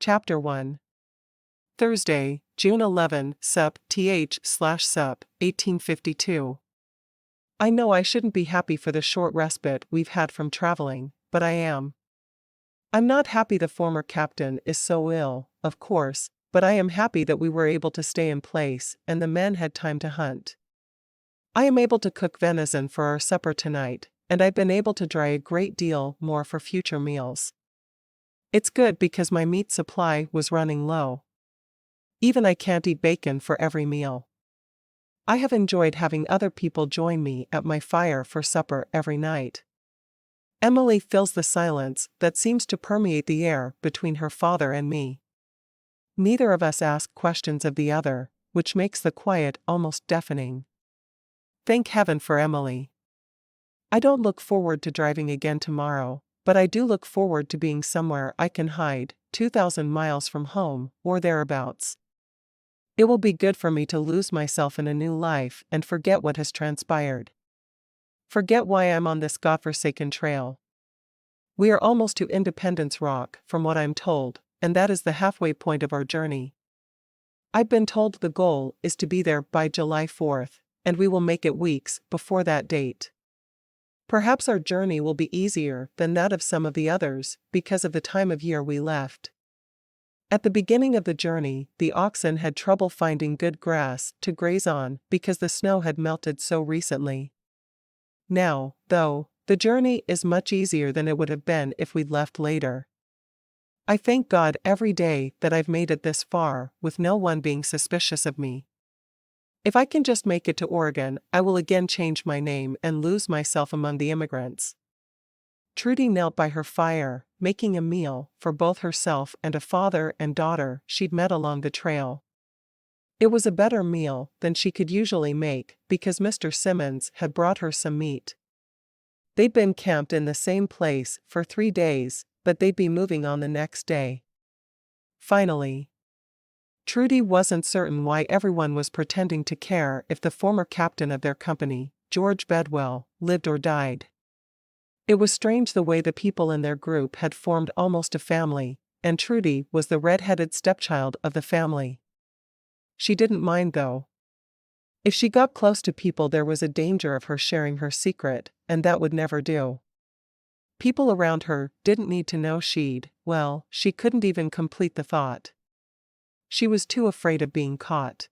Chapter 1. Thursday, June 11, Sup, th/Sup, 1852. I know I shouldn't be happy for the short respite we've had from traveling, but I am. I'm not happy the former captain is so ill, of course, but I am happy that we were able to stay in place and the men had time to hunt. I am able to cook venison for our supper tonight, and I've been able to dry a great deal more for future meals. It's good because my meat supply was running low. Even I can't eat bacon for every meal. I have enjoyed having other people join me at my fire for supper every night. Emily fills the silence that seems to permeate the air between her father and me. Neither of us ask questions of the other, which makes the quiet almost deafening. Thank heaven for Emily. I don't look forward to driving again tomorrow, but I do look forward to being somewhere I can hide, 2,000 miles from home, or thereabouts. It will be good for me to lose myself in a new life and forget what has transpired. Forget why I'm on this godforsaken trail. We are almost to Independence Rock, from what I'm told, and that is the halfway point of our journey. I've been told the goal is to be there by July 4th, and we will make it weeks before that date. Perhaps our journey will be easier than that of some of the others, because of the time of year we left. At the beginning of the journey, the oxen had trouble finding good grass to graze on because the snow had melted so recently. Now, though, the journey is much easier than it would have been if we'd left later. I thank God every day that I've made it this far, with no one being suspicious of me. If I can just make it to Oregon, I will again change my name and lose myself among the immigrants. Trudie knelt by her fire, making a meal for both herself and a father and daughter she'd met along the trail. It was a better meal than she could usually make because Mr. Simmons had brought her some meat. They'd been camped in the same place for 3 days, but they'd be moving on the next day. Finally, Trudie wasn't certain why everyone was pretending to care if the former captain of their company, George Bedwell, lived or died. It was strange the way the people in their group had formed almost a family, and Trudie was the red-headed stepchild of the family. She didn't mind though. If she got close to people there was a danger of her sharing her secret, and that would never do. People around her didn't need to know she couldn't even complete the thought. She was too afraid of being caught.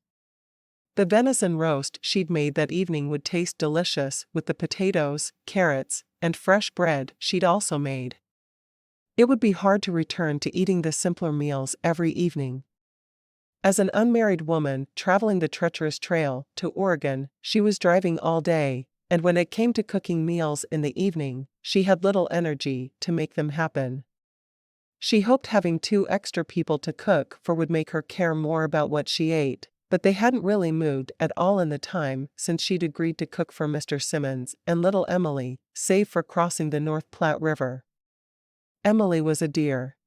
The venison roast she'd made that evening would taste delicious with the potatoes, carrots, and fresh bread she'd also made. It would be hard to return to eating the simpler meals every evening. As an unmarried woman traveling the treacherous trail to Oregon, she was driving all day, and when it came to cooking meals in the evening, she had little energy to make them happen. She hoped having 2 extra people to cook for would make her care more about what she ate, but they hadn't really moved at all in the time since she'd agreed to cook for Mr. Simmons and little Emily, save for crossing the North Platte River. Emily was a dear.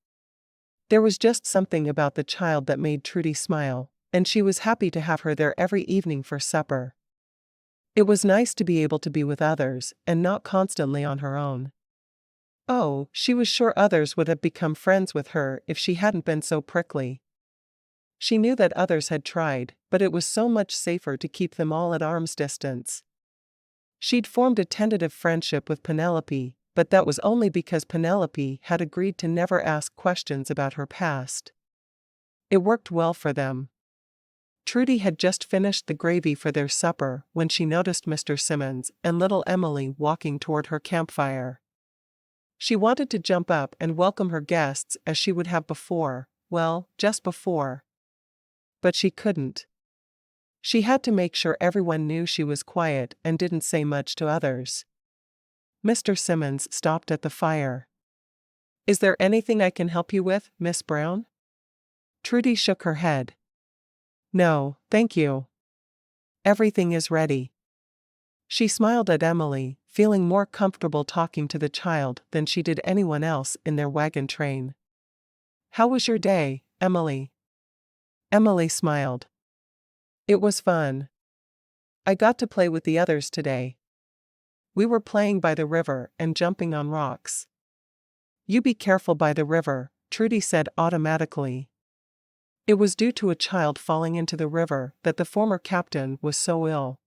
There was just something about the child that made Trudie smile, and she was happy to have her there every evening for supper. It was nice to be able to be with others and not constantly on her own. Oh, she was sure others would have become friends with her if she hadn't been so prickly. She knew that others had tried, but it was so much safer to keep them all at arm's distance. She'd formed a tentative friendship with Penelope, but that was only because Penelope had agreed to never ask questions about her past. It worked well for them. Trudie had just finished the gravy for their supper when she noticed Mr. Simmons and little Emily walking toward her campfire. She wanted to jump up and welcome her guests as she would have before, just before. But she couldn't. She had to make sure everyone knew she was quiet and didn't say much to others. Mr. Simmons stopped at the fire. "Is there anything I can help you with, Miss Brown?" Trudie shook her head. "No, thank you. Everything is ready." She smiled at Emily, feeling more comfortable talking to the child than she did anyone else in their wagon train. "How was your day, Emily?" Emily smiled. "It was fun. I got to play with the others today. We were playing by the river and jumping on rocks." "You be careful by the river," Trudie said automatically. It was due to a child falling into the river that the former captain was so ill.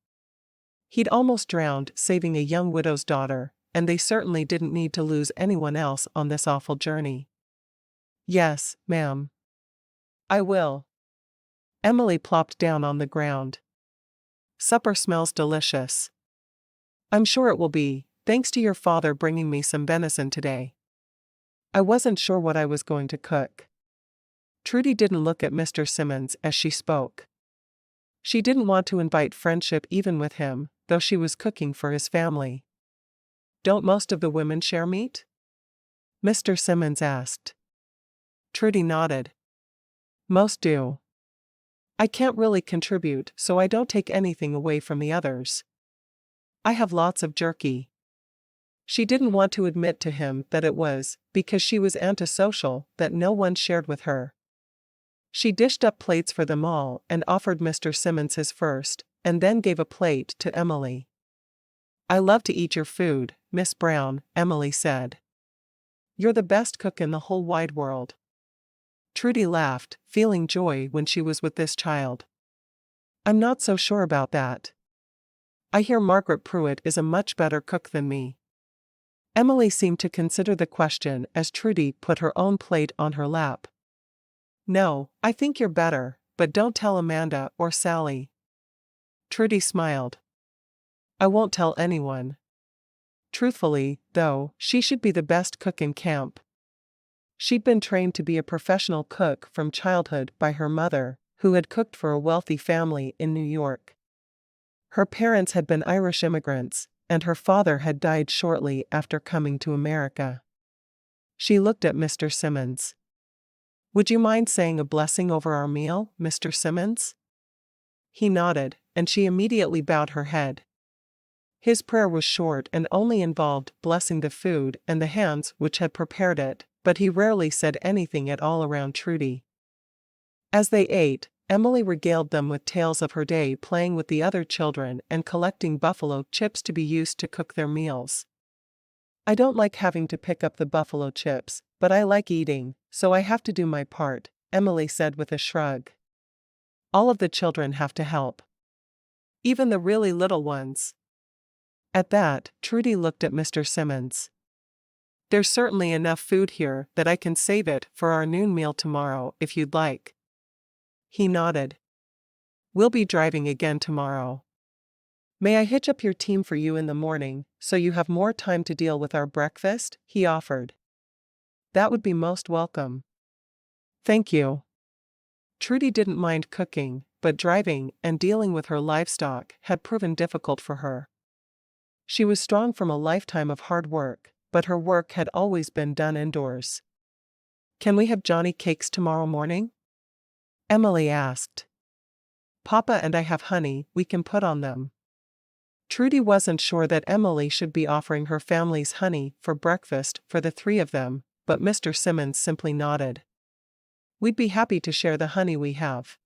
He'd almost drowned saving a young widow's daughter, and they certainly didn't need to lose anyone else on this awful journey. Yes, ma'am. I will. Emily plopped down on the ground. Supper smells delicious. I'm sure it will be, thanks to your father bringing me some venison today. I wasn't sure what I was going to cook. Trudie didn't look at Mr. Simmons as she spoke. She didn't want to invite friendship even with him, though she was cooking for his family. Don't most of the women share meat? Mr. Simmons asked. Trudie nodded. Most do. I can't really contribute, so I don't take anything away from the others. I have lots of jerky. She didn't want to admit to him that it was because she was antisocial that no one shared with her. She dished up plates for them all and offered Mr. Simmons his first, and then gave a plate to Emily. I love to eat your food, Miss Brown, Emily said. You're the best cook in the whole wide world. Trudie laughed, feeling joy when she was with this child. I'm not so sure about that. I hear Margaret Pruitt is a much better cook than me. Emily seemed to consider the question as Trudie put her own plate on her lap. No, I think you're better, but don't tell Amanda or Sally. Trudie smiled. I won't tell anyone. Truthfully, though, she should be the best cook in camp. She'd been trained to be a professional cook from childhood by her mother, who had cooked for a wealthy family in New York. Her parents had been Irish immigrants, and her father had died shortly after coming to America. She looked at Mr. Simmons. Would you mind saying a blessing over our meal, Mr. Simmons? He nodded, and she immediately bowed her head. His prayer was short and only involved blessing the food and the hands which had prepared it, but he rarely said anything at all around Trudie. As they ate, Emily regaled them with tales of her day playing with the other children and collecting buffalo chips to be used to cook their meals. I don't like having to pick up the buffalo chips, but I like eating, so I have to do my part, Emily said with a shrug. All of the children have to help. Even the really little ones. At that, Trudie looked at Mr. Simmons. There's certainly enough food here that I can save it for our noon meal tomorrow if you'd like. He nodded. We'll be driving again tomorrow. May I hitch up your team for you in the morning, so you have more time to deal with our breakfast? He offered. That would be most welcome. Thank you. Trudie didn't mind cooking, but driving and dealing with her livestock had proven difficult for her. She was strong from a lifetime of hard work, but her work had always been done indoors. Can we have Johnny cakes tomorrow morning? Emily asked. Papa and I have honey we can put on them. Trudie wasn't sure that Emily should be offering her family's honey for breakfast for the three of them, but Mr. Simmons simply nodded. We'd be happy to share the honey we have.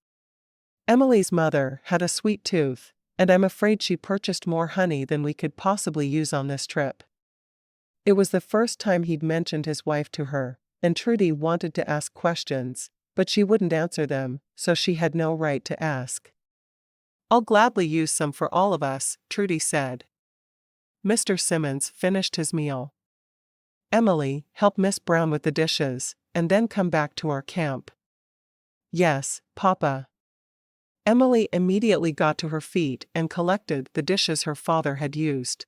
Emily's mother had a sweet tooth, and I'm afraid she purchased more honey than we could possibly use on this trip. It was the first time he'd mentioned his wife to her, and Trudie wanted to ask questions, but she wouldn't answer them, so she had no right to ask. I'll gladly use some for all of us, Trudie said. Mr. Simmons finished his meal. Emily, help Miss Brown with the dishes, and then come back to our camp. Yes, Papa. Emily immediately got to her feet and collected the dishes her father had used.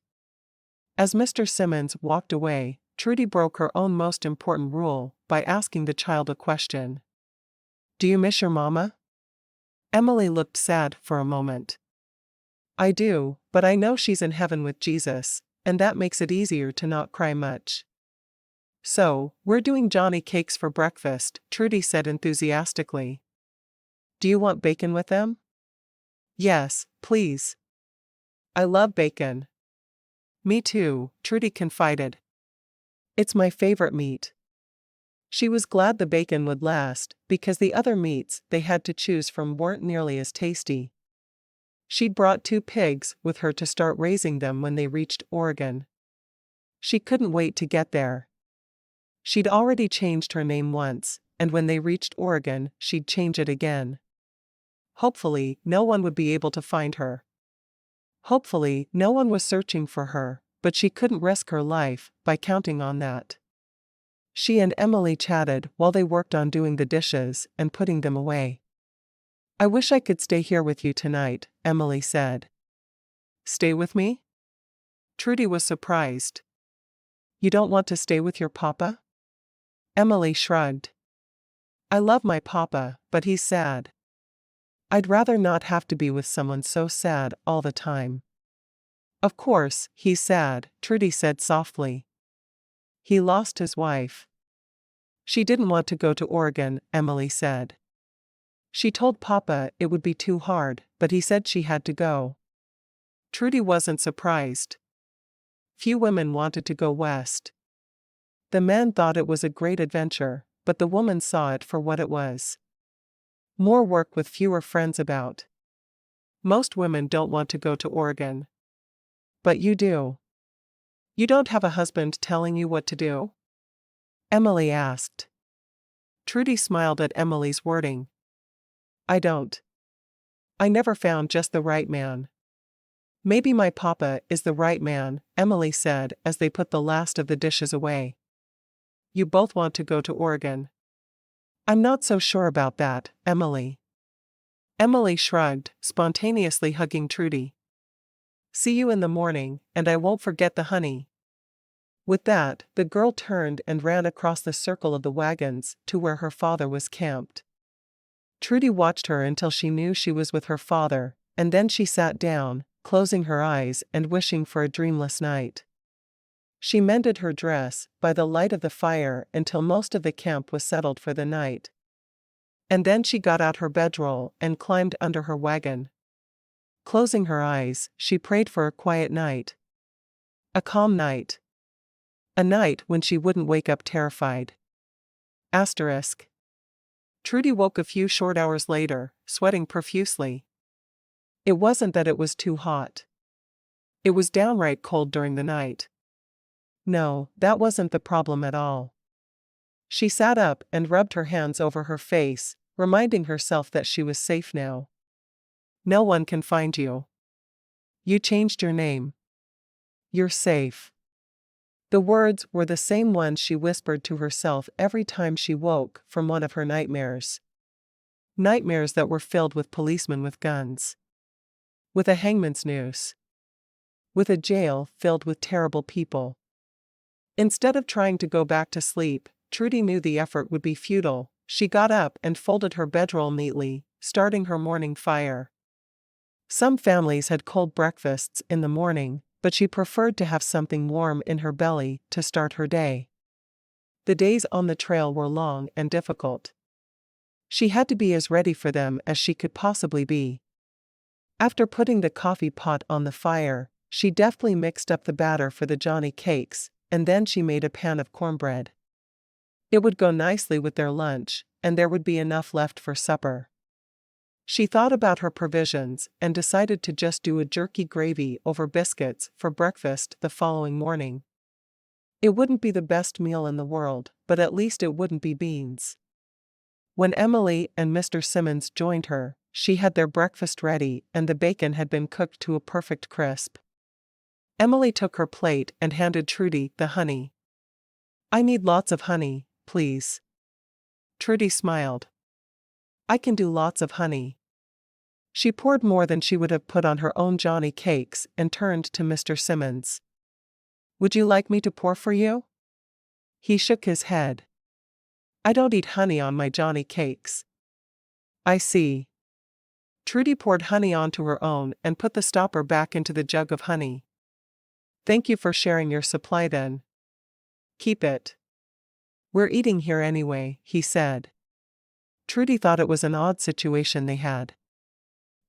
As Mr. Simmons walked away, Trudie broke her own most important rule by asking the child a question. Do you miss your mama? Emily looked sad for a moment. I do, but I know she's in heaven with Jesus, and that makes it easier to not cry much. So, we're doing Johnny cakes for breakfast, Trudie said enthusiastically. Do you want bacon with them? Yes, please. I love bacon. Me too, Trudie confided. It's my favorite meat. She was glad the bacon would last, because the other meats they had to choose from weren't nearly as tasty. She'd brought 2 pigs with her to start raising them when they reached Oregon. She couldn't wait to get there. She'd already changed her name once, and when they reached Oregon, she'd change it again. Hopefully, no one would be able to find her. Hopefully, no one was searching for her, but she couldn't risk her life by counting on that. She and Emily chatted while they worked on doing the dishes and putting them away. "I wish I could stay here with you tonight," Emily said. "Stay with me?" Trudie was surprised. "You don't want to stay with your papa?" Emily shrugged. "I love my papa, but he's sad. I'd rather not have to be with someone so sad all the time." "Of course, he's sad," Trudie said softly. "He lost his wife." "She didn't want to go to Oregon," Emily said. "She told Papa it would be too hard, but he said she had to go." Trudie wasn't surprised. Few women wanted to go west. The man thought it was a great adventure, but the woman saw it for what it was. More work with fewer friends about. Most women don't want to go to Oregon. But you do. You don't have a husband telling you what to do? Emily asked. Trudie smiled at Emily's wording. "I don't. I never found just the right man." "Maybe my papa is the right man," Emily said as they put the last of the dishes away. "You both want to go to Oregon." "I'm not so sure about that, Emily." Emily shrugged, spontaneously hugging Trudie. "See you in the morning, and I won't forget the honey." With that, the girl turned and ran across the circle of the wagons to where her father was camped. Trudie watched her until she knew she was with her father, and then she sat down, closing her eyes and wishing for a dreamless night. She mended her dress by the light of the fire until most of the camp was settled for the night. And then she got out her bedroll and climbed under her wagon. Closing her eyes, she prayed for a quiet night. A calm night. A night when she wouldn't wake up terrified. Asterisk. Trudie woke a few short hours later, sweating profusely. It wasn't that it was too hot. It was downright cold during the night. No, that wasn't the problem at all. She sat up and rubbed her hands over her face, reminding herself that she was safe now. "No one can find you. You changed your name. You're safe." The words were the same ones she whispered to herself every time she woke from one of her nightmares. Nightmares that were filled with policemen with guns. With a hangman's noose. With a jail filled with terrible people. Instead of trying to go back to sleep, Trudie knew the effort would be futile. She got up and folded her bedroll neatly, starting her morning fire. Some families had cold breakfasts in the morning, but she preferred to have something warm in her belly to start her day. The days on the trail were long and difficult. She had to be as ready for them as she could possibly be. After putting the coffee pot on the fire, she deftly mixed up the batter for the Johnny cakes, and then she made a pan of cornbread. It would go nicely with their lunch, and there would be enough left for supper. She thought about her provisions and decided to just do a jerky gravy over biscuits for breakfast the following morning. It wouldn't be the best meal in the world, but at least it wouldn't be beans. When Emily and Mr. Simmons joined her, she had their breakfast ready and the bacon had been cooked to a perfect crisp. Emily took her plate and handed Trudie the honey. "I need lots of honey, please." Trudie smiled. "I can do lots of honey." She poured more than she would have put on her own Johnny cakes and turned to Mr. Simmons. "Would you like me to pour for you?" He shook his head. "I don't eat honey on my Johnny cakes." "I see." Trudie poured honey onto her own and put the stopper back into the jug of honey. "Thank you for sharing your supply then." "Keep it. We're eating here anyway," he said. Trudie thought it was an odd situation they had.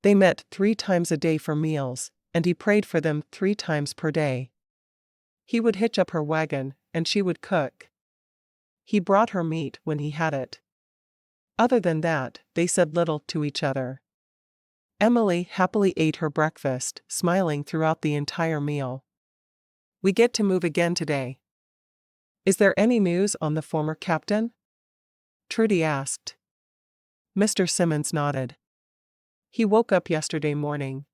They met 3 times a day for meals, and he prayed for them 3 times per day. He would hitch up her wagon, and she would cook. He brought her meat when he had it. Other than that, they said little to each other. Emily happily ate her breakfast, smiling throughout the entire meal. "We get to move again today." Is there any news on the former captain? Trudie asked. Mr. Simmons nodded. He woke up yesterday morning.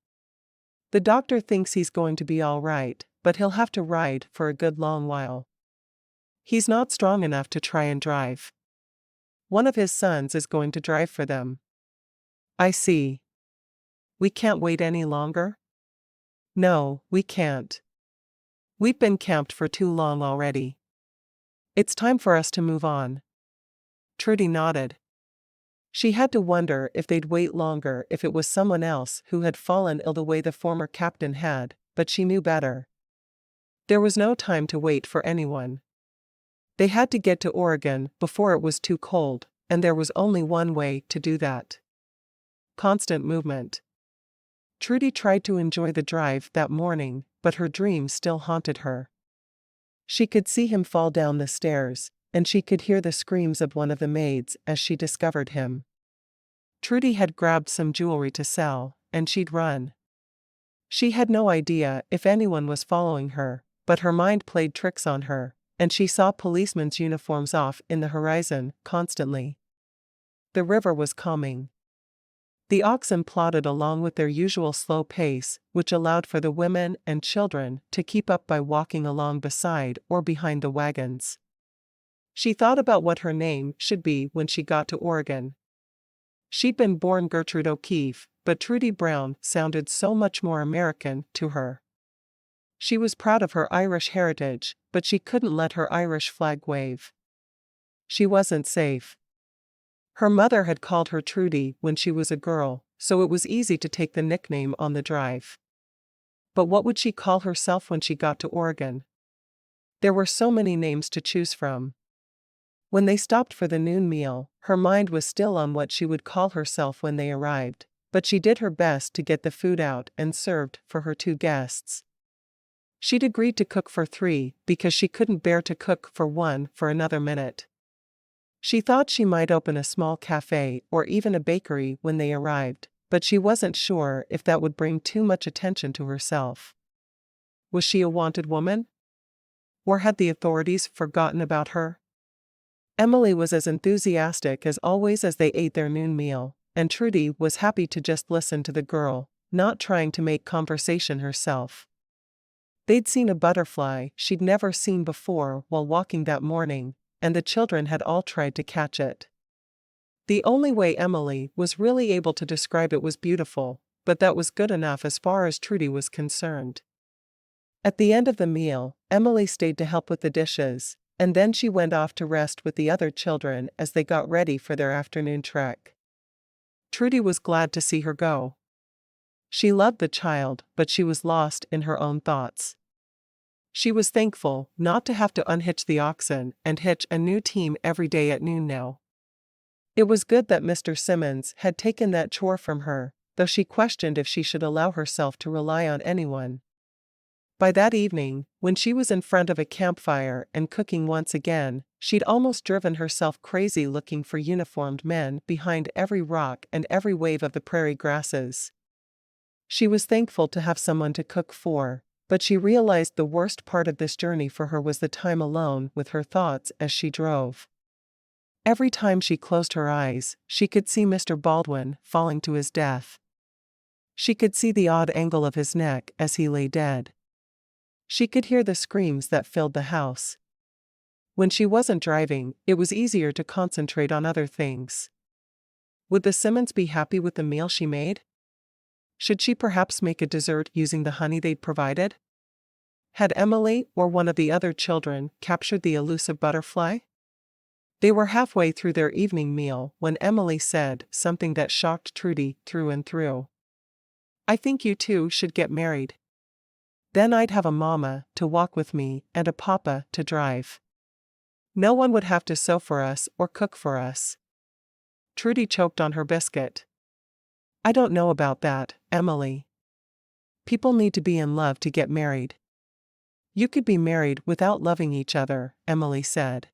The doctor thinks he's going to be all right, but he'll have to ride for a good long while. He's not strong enough to try and drive. One of his sons is going to drive for them. I see. We can't wait any longer? No, we can't. We've been camped for too long already. It's time for us to move on. Trudie nodded. She had to wonder if they'd wait longer if it was someone else who had fallen ill the way the former captain had, but she knew better. There was no time to wait for anyone. They had to get to Oregon before it was too cold, and there was only one way to do that. Constant movement. Trudie tried to enjoy the drive that morning, but her dream still haunted her. She could see him fall down the stairs, and she could hear the screams of one of the maids as she discovered him. Trudie had grabbed some jewelry to sell, and she'd run. She had no idea if anyone was following her, but her mind played tricks on her, and she saw policemen's uniforms off in the horizon constantly. The river was calming. The oxen plodded along with their usual slow pace, which allowed for the women and children to keep up by walking along beside or behind the wagons. She thought about what her name should be when she got to Oregon. She'd been born Gertrude O'Keefe, but Trudie Brown sounded so much more American to her. She was proud of her Irish heritage, but she couldn't let her Irish flag wave. She wasn't safe. Her mother had called her Trudie when she was a girl, so it was easy to take the nickname on the drive. But what would she call herself when she got to Oregon? There were so many names to choose from. When they stopped for the noon meal, her mind was still on what she would call herself when they arrived, but she did her best to get the food out and served for her 2 guests. She'd agreed to cook for 3 because she couldn't bear to cook for 1 for another minute. She thought she might open a small cafe or even a bakery when they arrived, but she wasn't sure if that would bring too much attention to herself. Was she a wanted woman? Or had the authorities forgotten about her? Emily was as enthusiastic as always as they ate their noon meal, and Trudie was happy to just listen to the girl, not trying to make conversation herself. They'd seen a butterfly she'd never seen before while walking that morning, and the children had all tried to catch it. The only way Emily was really able to describe it was beautiful, but that was good enough as far as Trudie was concerned. At the end of the meal, Emily stayed to help with the dishes, and then she went off to rest with the other children as they got ready for their afternoon trek. Trudie was glad to see her go. She loved the child, but she was lost in her own thoughts. She was thankful not to have to unhitch the oxen and hitch a new team every day at noon now. It was good that Mr. Simmons had taken that chore from her, though she questioned if she should allow herself to rely on anyone. By that evening, when she was in front of a campfire and cooking once again, she'd almost driven herself crazy looking for uniformed men behind every rock and every wave of the prairie grasses. She was thankful to have someone to cook for, but she realized the worst part of this journey for her was the time alone with her thoughts as she drove. Every time she closed her eyes, she could see Mr. Baldwin falling to his death. She could see the odd angle of his neck as he lay dead. She could hear the screams that filled the house. When she wasn't driving, it was easier to concentrate on other things. Would the Simmons be happy with the meal she made? Should she perhaps make a dessert using the honey they'd provided? Had Emily or one of the other children captured the elusive butterfly? They were halfway through their evening meal when Emily said something that shocked Trudie through and through. "I think you two should get married. Then I'd have a mama to walk with me and a papa to drive. No one would have to sew for us or cook for us." Trudie choked on her biscuit. "I don't know about that, Emily. People need to be in love to get married." "You could be married without loving each other," Emily said.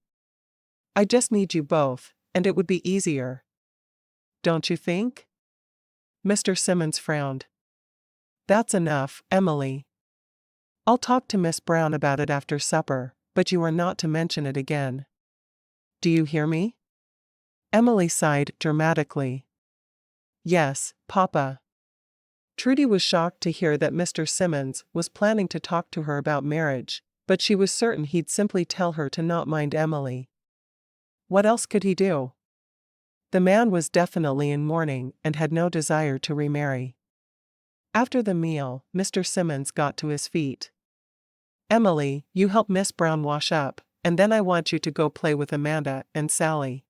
"I just need you both, and it would be easier. Don't you think?" Mr. Simmons frowned. "That's enough, Emily. I'll talk to Miss Brown about it after supper," but you are not to mention it again. Do you hear me? Emily sighed dramatically. Yes, Papa. Trudie was shocked to hear that Mr. Simmons was planning to talk to her about marriage, but she was certain he'd simply tell her to not mind Emily. What else could he do? The man was definitely in mourning and had no desire to remarry. After the meal, Mr. Simmons got to his feet. Emily, you help Miss Brown wash up, and then I want you to go play with Amanda and Sally.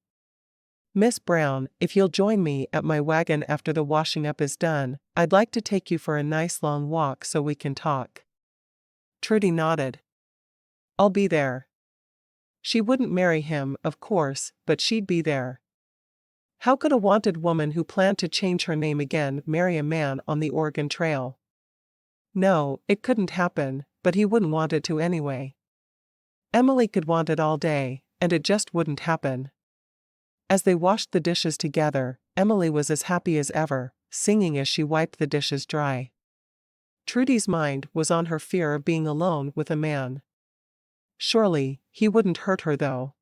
Miss Brown, if you'll join me at my wagon after the washing up is done, I'd like to take you for a nice long walk so we can talk. Trudie nodded. I'll be there. She wouldn't marry him, of course, but she'd be there. How could a wanted woman who planned to change her name again marry a man on the Oregon Trail? No, it couldn't happen, but he wouldn't want it to anyway. Emily could want it all day, and it just wouldn't happen. As they washed the dishes together, Emily was as happy as ever, singing as she wiped the dishes dry. Trudie's mind was on her fear of being alone with a man. Surely, he wouldn't hurt her though.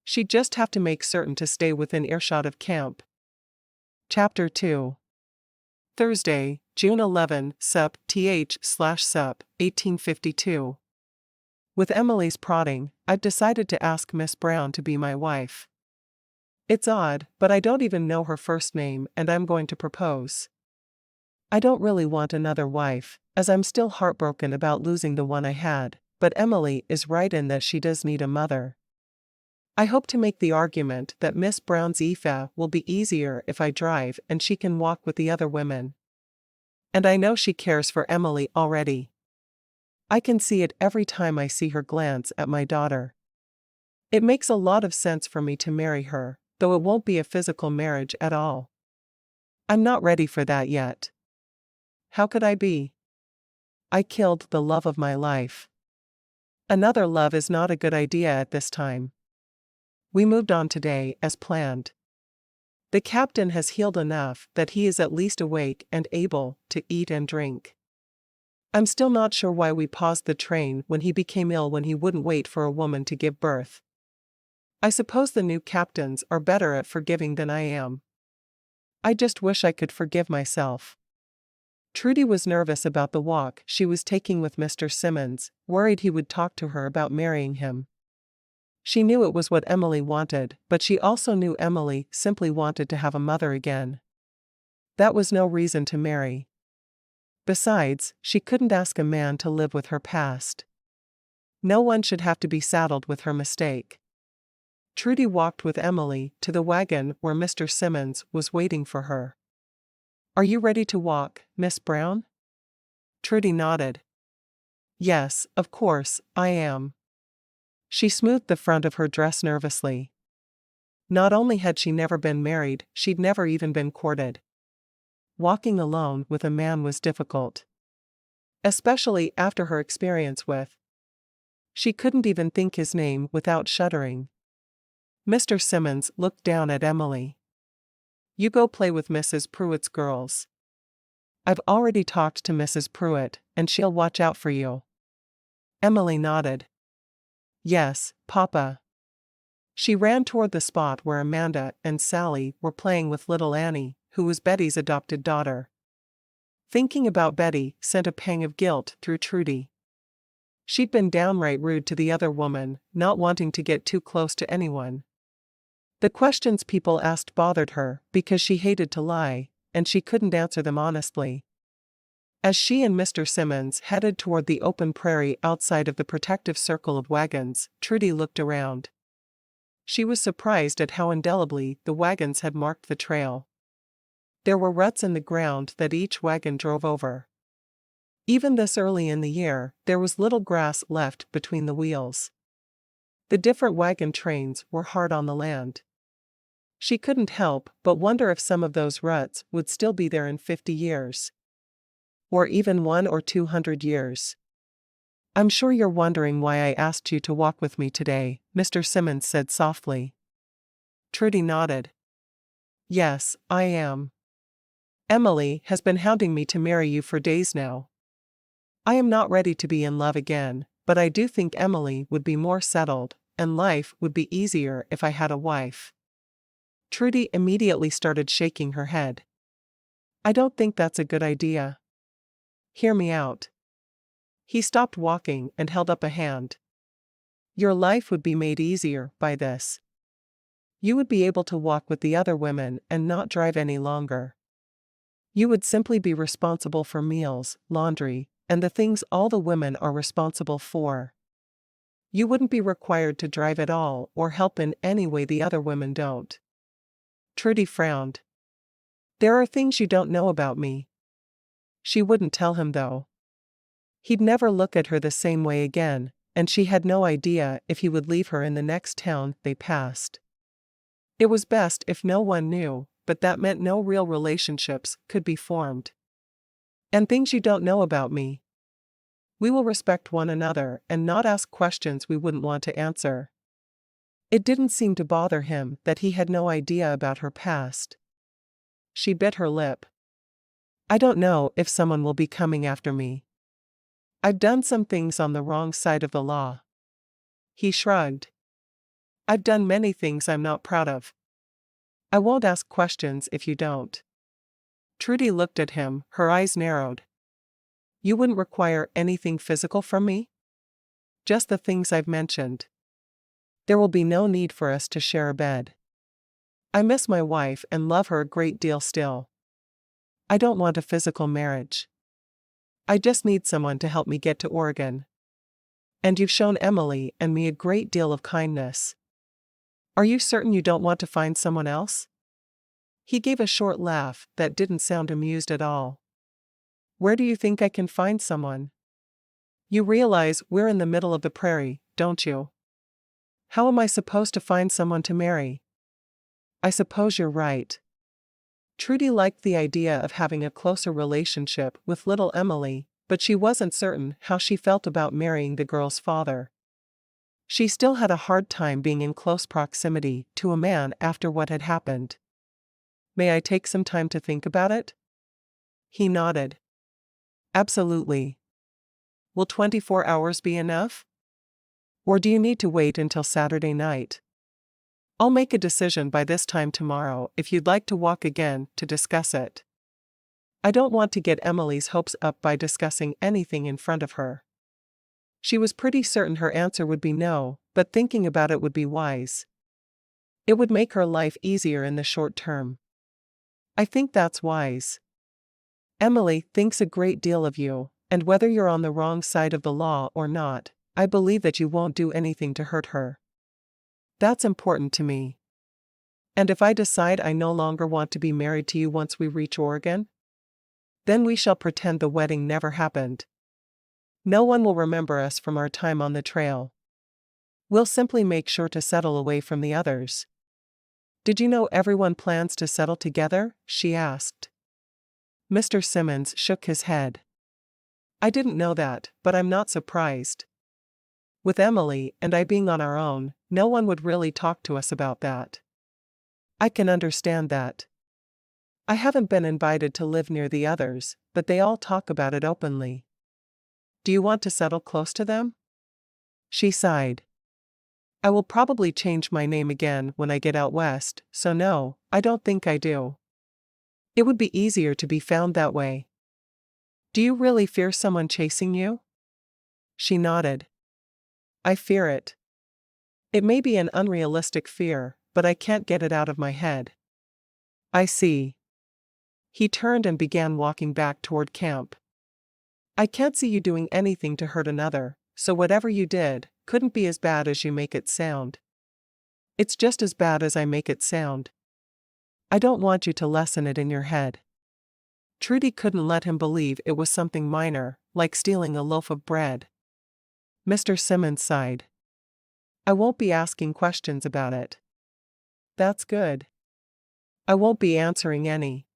She'd just have to make certain to stay within earshot of camp. Chapter 2. Thursday, June 11, Sup. th/Sup. 1852. With Emily's prodding, I've decided to ask Miss Brown to be my wife. It's odd, but I don't even know her first name and I'm going to propose. I don't really want another wife, as I'm still heartbroken about losing the one I had, but Emily is right in that she does need a mother. I hope to make the argument that Miss Brown's IFA will be easier if I drive and she can walk with the other women. And I know she cares for Emily already. I can see it every time I see her glance at my daughter. It makes a lot of sense for me to marry her, though it won't be a physical marriage at all. I'm not ready for that yet. How could I be? I killed the love of my life. Another love is not a good idea at this time. We moved on today as planned. The captain has healed enough that he is at least awake and able to eat and drink. I'm still not sure why we paused the train when he became ill when he wouldn't wait for a woman to give birth. I suppose the new captains are better at forgiving than I am. I just wish I could forgive myself. Trudie was nervous about the walk she was taking with Mr. Simmons, worried he would talk to her about marrying him. She knew it was what Emily wanted, but she also knew Emily simply wanted to have a mother again. That was no reason to marry. Besides, she couldn't ask a man to live with her past. No one should have to be saddled with her mistake. Trudie walked with Emily to the wagon where Mr. Simmons was waiting for her. Are you ready to walk, Miss Brown? Trudie nodded. Yes, of course, I am. She smoothed the front of her dress nervously. Not only had she never been married, she'd never even been courted. Walking alone with a man was difficult. Especially after her experience with. She couldn't even think his name without shuddering. Mr. Simmons looked down at Emily. You go play with Mrs. Pruitt's girls. I've already talked to Mrs. Pruitt, and she'll watch out for you. Emily nodded. Yes, Papa. She ran toward the spot where Amanda and Sally were playing with little Annie, who was Betty's adopted daughter. Thinking about Betty sent a pang of guilt through Trudie. She'd been downright rude to the other woman, not wanting to get too close to anyone. The questions people asked bothered her because she hated to lie, and she couldn't answer them honestly. As she and Mr. Simmons headed toward the open prairie outside of the protective circle of wagons, Trudie looked around. She was surprised at how indelibly the wagons had marked the trail. There were ruts in the ground that each wagon drove over. Even this early in the year, there was little grass left between the wheels. The different wagon trains were hard on the land. She couldn't help but wonder if some of those ruts would still be there in 50 years. Or even 100 or 200 years. I'm sure you're wondering why I asked you to walk with me today, Mr. Simmons said softly. Trudie nodded. Yes, I am. Emily has been hounding me to marry you for days now. I am not ready to be in love again, but I do think Emily would be more settled, and life would be easier if I had a wife. Trudie immediately started shaking her head. I don't think that's a good idea. Hear me out. He stopped walking and held up a hand. Your life would be made easier by this. You would be able to walk with the other women and not drive any longer. You would simply be responsible for meals, laundry, and the things all the women are responsible for. You wouldn't be required to drive at all or help in any way the other women don't. Trudie frowned. There are things you don't know about me. She wouldn't tell him though. He'd never look at her the same way again, and she had no idea if he would leave her in the next town they passed. It was best if no one knew, but that meant no real relationships could be formed. And things you don't know about me. We will respect one another and not ask questions we wouldn't want to answer. It didn't seem to bother him that he had no idea about her past. She bit her lip. I don't know if someone will be coming after me. I've done some things on the wrong side of the law. He shrugged. I've done many things I'm not proud of. I won't ask questions if you don't. Trudie looked at him, her eyes narrowed. You wouldn't require anything physical from me? Just the things I've mentioned. There will be no need for us to share a bed. I miss my wife and love her a great deal still. I don't want a physical marriage. I just need someone to help me get to Oregon. And you've shown Emily and me a great deal of kindness. Are you certain you don't want to find someone else? He gave a short laugh that didn't sound amused at all. Where do you think I can find someone? You realize we're in the middle of the prairie, don't you? How am I supposed to find someone to marry? I suppose you're right. Trudie liked the idea of having a closer relationship with little Emily, but she wasn't certain how she felt about marrying the girl's father. She still had a hard time being in close proximity to a man after what had happened. May I take some time to think about it? He nodded. Absolutely. Will 24 hours be enough? Or do you need to wait until Saturday night? I'll make a decision by this time tomorrow if you'd like to walk again to discuss it. I don't want to get Emily's hopes up by discussing anything in front of her. She was pretty certain her answer would be no, but thinking about it would be wise. It would make her life easier in the short term. I think that's wise. Emily thinks a great deal of you, and whether you're on the wrong side of the law or not, I believe that you won't do anything to hurt her. That's important to me. And if I decide I no longer want to be married to you once we reach Oregon, then we shall pretend the wedding never happened. No one will remember us from our time on the trail. We'll simply make sure to settle away from the others. Did you know everyone plans to settle together? She asked. Mr. Simmons shook his head. I didn't know that, but I'm not surprised. With Emily and I being on our own, no one would really talk to us about that. I can understand that. I haven't been invited to live near the others, but they all talk about it openly. Do you want to settle close to them? She sighed. I will probably change my name again when I get out west, so no, I don't think I do. It would be easier to be found that way. Do you really fear someone chasing you? She nodded. I fear it. It may be an unrealistic fear, but I can't get it out of my head. I see. He turned and began walking back toward camp. I can't see you doing anything to hurt another, so whatever you did couldn't be as bad as you make it sound. It's just as bad as I make it sound. I don't want you to lessen it in your head. Trudie couldn't let him believe it was something minor, like stealing a loaf of bread. Mr. Simmons sighed. I won't be asking questions about it. That's good. I won't be answering any.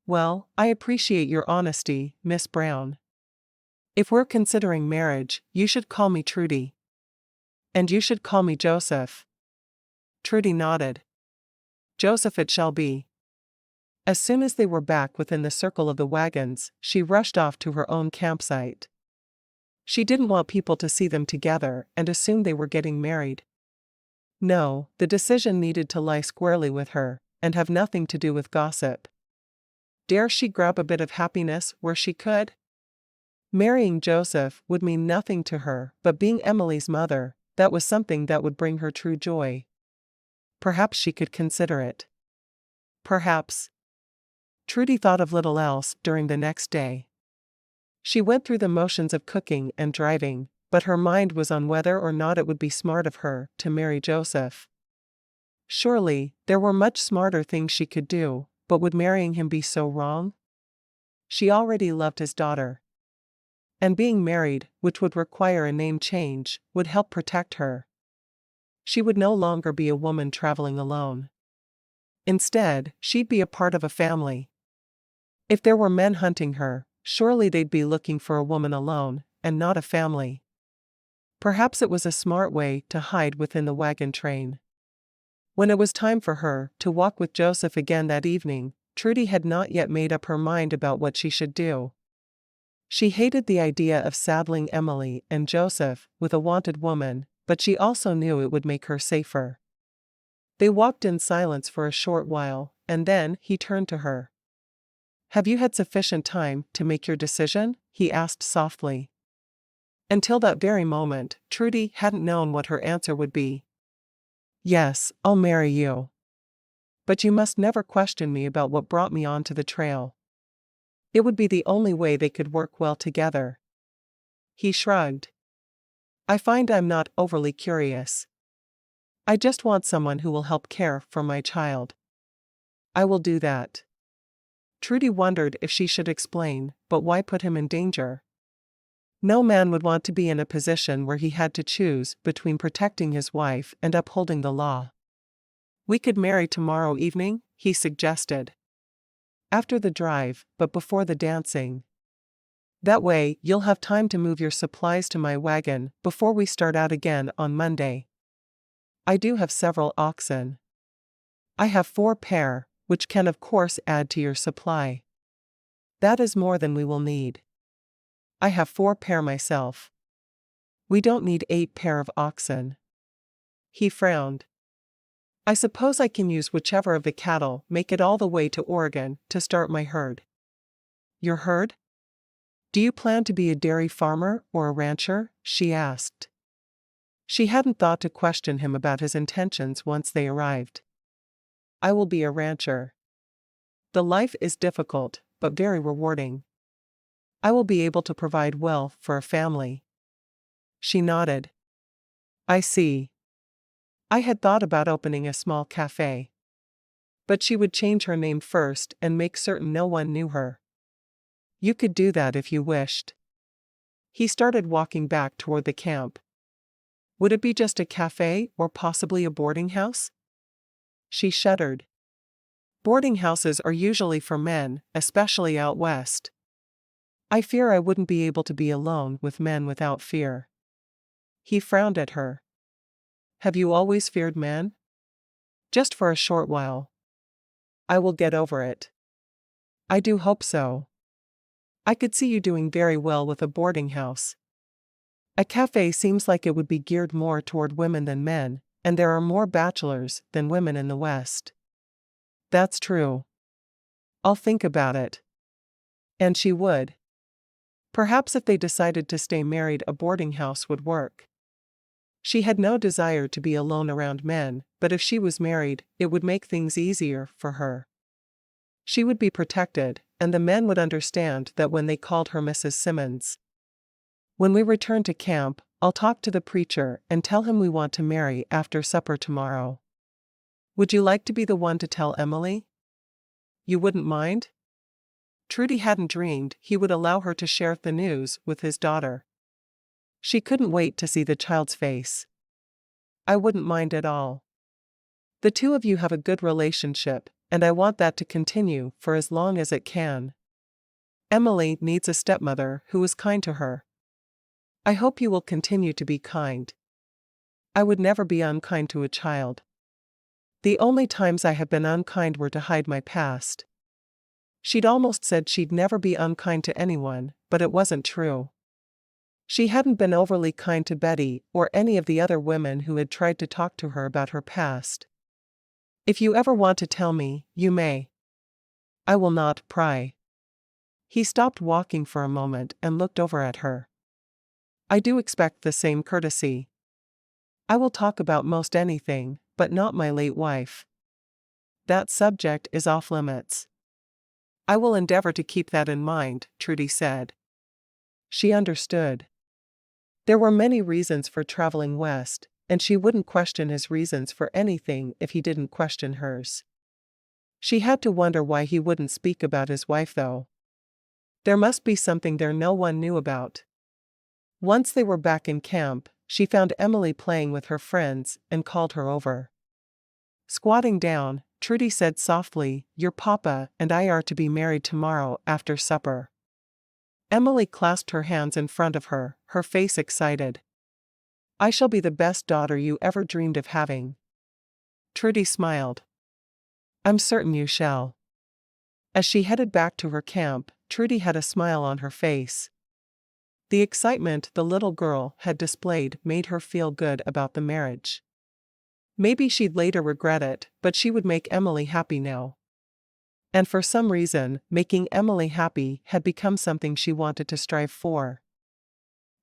Well, I appreciate your honesty, Miss Brown. If we're considering marriage, you should call me Trudie. And you should call me Joseph. Trudie nodded. Joseph it shall be. As soon as they were back within the circle of the wagons, she rushed off to her own campsite. She didn't want people to see them together and assume they were getting married. No, the decision needed to lie squarely with her and have nothing to do with gossip. Dare she grab a bit of happiness where she could? Marrying Joseph would mean nothing to her, but being Emily's mother, that was something that would bring her true joy. Perhaps she could consider it. Perhaps. Trudie thought of little else during the next day. She went through the motions of cooking and driving, but her mind was on whether or not it would be smart of her to marry Joseph. Surely, there were much smarter things she could do, but would marrying him be so wrong? She already loved his daughter. And being married, which would require a name change, would help protect her. She would no longer be a woman traveling alone. Instead, she'd be a part of a family. If there were men hunting her, surely they'd be looking for a woman alone, and not a family. Perhaps it was a smart way to hide within the wagon train. When it was time for her to walk with Joseph again that evening, Trudie had not yet made up her mind about what she should do. She hated the idea of saddling Emily and Joseph with a wanted woman, but she also knew it would make her safer. They walked in silence for a short while, and then he turned to her. "Have you had sufficient time to make your decision?" he asked softly. Until that very moment, Trudie hadn't known what her answer would be. "Yes, I'll marry you. But you must never question me about what brought me onto the trail." It would be the only way they could work well together. He shrugged. "I find I'm not overly curious. I just want someone who will help care for my child." "I will do that." Trudie wondered if she should explain, but why put him in danger? No man would want to be in a position where he had to choose between protecting his wife and upholding the law. "We could marry tomorrow evening," he suggested. "After the drive, but before the dancing. That way, you'll have time to move your supplies to my wagon before we start out again on Monday. I do have several oxen. I have 4 pair, which can of course add to your supply. That is more than we will need. I have 4 pair myself. We don't need 8 pair of oxen." He frowned. "I suppose I can use whichever of the cattle make it all the way to Oregon to start my herd." "Your herd? Do you plan to be a dairy farmer or a rancher?" she asked. She hadn't thought to question him about his intentions once they arrived. "I will be a rancher. The life is difficult, but very rewarding. I will be able to provide well for a family." She nodded. "I see. I had thought about opening a small cafe. But she would change her name first and make certain no one knew her." "You could do that if you wished." He started walking back toward the camp. "Would it be just a cafe or possibly a boarding house?" She shuddered. "Boarding houses are usually for men, especially out west. I fear I wouldn't be able to be alone with men without fear." He frowned at her. "Have you always feared men?" "Just for a short while. I will get over it." "I do hope so. I could see you doing very well with a boarding house. A cafe seems like it would be geared more toward women than men, and there are more bachelors than women in the West." "That's true. I'll think about it." And she would. Perhaps if they decided to stay married, a boarding house would work. She had no desire to be alone around men, but if she was married, it would make things easier for her. She would be protected, and the men would understand that when they called her Mrs. Simmons. "When we return to camp, I'll talk to the preacher and tell him we want to marry after supper tomorrow. Would you like to be the one to tell Emily? You wouldn't mind?" Trudie hadn't dreamed he would allow her to share the news with his daughter. She couldn't wait to see the child's face. "I wouldn't mind at all. The two of you have a good relationship, and I want that to continue for as long as it can. Emily needs a stepmother who is kind to her. I hope you will continue to be kind. I would never be unkind to a child. The only times I have been unkind were to hide my past." She'd almost said she'd never be unkind to anyone, but it wasn't true. She hadn't been overly kind to Betty or any of the other women who had tried to talk to her about her past. "If you ever want to tell me, you may. I will not pry." He stopped walking for a moment and looked over at her. "I do expect the same courtesy. I will talk about most anything, but not my late wife. That subject is off limits." "I will endeavor to keep that in mind," Trudie said. She understood. There were many reasons for traveling west, and she wouldn't question his reasons for anything if he didn't question hers. She had to wonder why he wouldn't speak about his wife though. There must be something there no one knew about. Once they were back in camp, she found Emily playing with her friends and called her over. Squatting down, Trudie said softly, "Your papa and I are to be married tomorrow after supper." Emily clasped her hands in front of her, her face excited. "I shall be the best daughter you ever dreamed of having." Trudie smiled. "I'm certain you shall." As she headed back to her camp, Trudie had a smile on her face. The excitement the little girl had displayed made her feel good about the marriage. Maybe she'd later regret it, but she would make Emily happy now. And for some reason, making Emily happy had become something she wanted to strive for.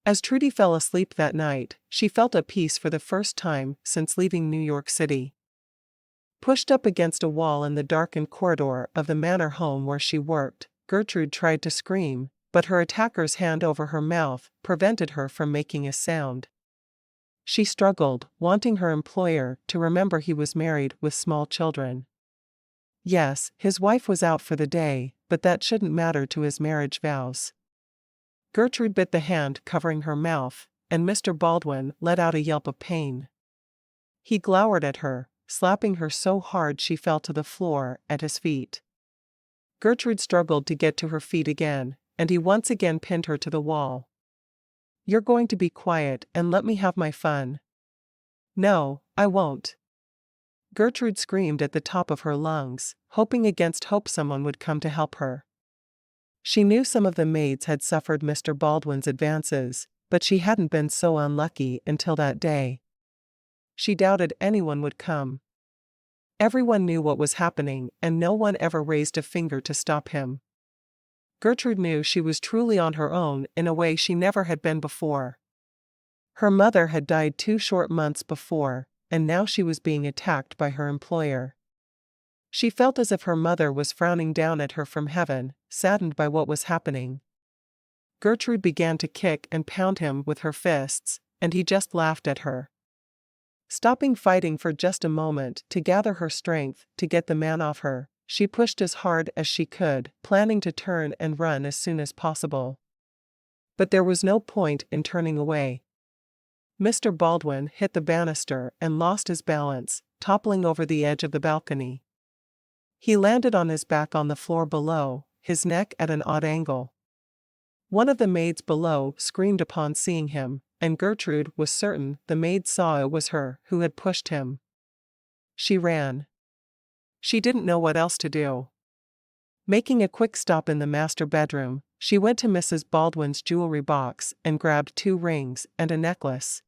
As Trudie fell asleep that night, she felt at peace for the first time since leaving New York City. Pushed up against a wall in the darkened corridor of the manor home where she worked, Gertrude tried to scream, but her attacker's hand over her mouth prevented her from making a sound. She struggled, wanting her employer to remember he was married with small children. Yes, his wife was out for the day, but that shouldn't matter to his marriage vows. Gertrude bit the hand covering her mouth, and Mr. Baldwin let out a yelp of pain. He glowered at her, slapping her so hard she fell to the floor at his feet. Gertrude struggled to get to her feet again, and he once again pinned her to the wall. "You're going to be quiet and let me have my fun." "No, I won't." Gertrude screamed at the top of her lungs, hoping against hope someone would come to help her. She knew some of the maids had suffered Mr. Baldwin's advances, but she hadn't been so unlucky until that day. She doubted anyone would come. Everyone knew what was happening, and no one ever raised a finger to stop him. Gertrude knew she was truly on her own in a way she never had been before. Her mother had died 2 short months before, and now she was being attacked by her employer. She felt as if her mother was frowning down at her from heaven, saddened by what was happening. Gertrude began to kick and pound him with her fists, and he just laughed at her. Stopping fighting for just a moment to gather her strength to get the man off her, she pushed as hard as she could, planning to turn and run as soon as possible. But there was no point in turning away. Mr. Baldwin hit the banister and lost his balance, toppling over the edge of the balcony. He landed on his back on the floor below, his neck at an odd angle. One of the maids below screamed upon seeing him, and Gertrude was certain the maid saw it was her who had pushed him. She ran. She didn't know what else to do. Making a quick stop in the master bedroom, she went to Mrs. Baldwin's jewelry box and grabbed 2 rings and a necklace.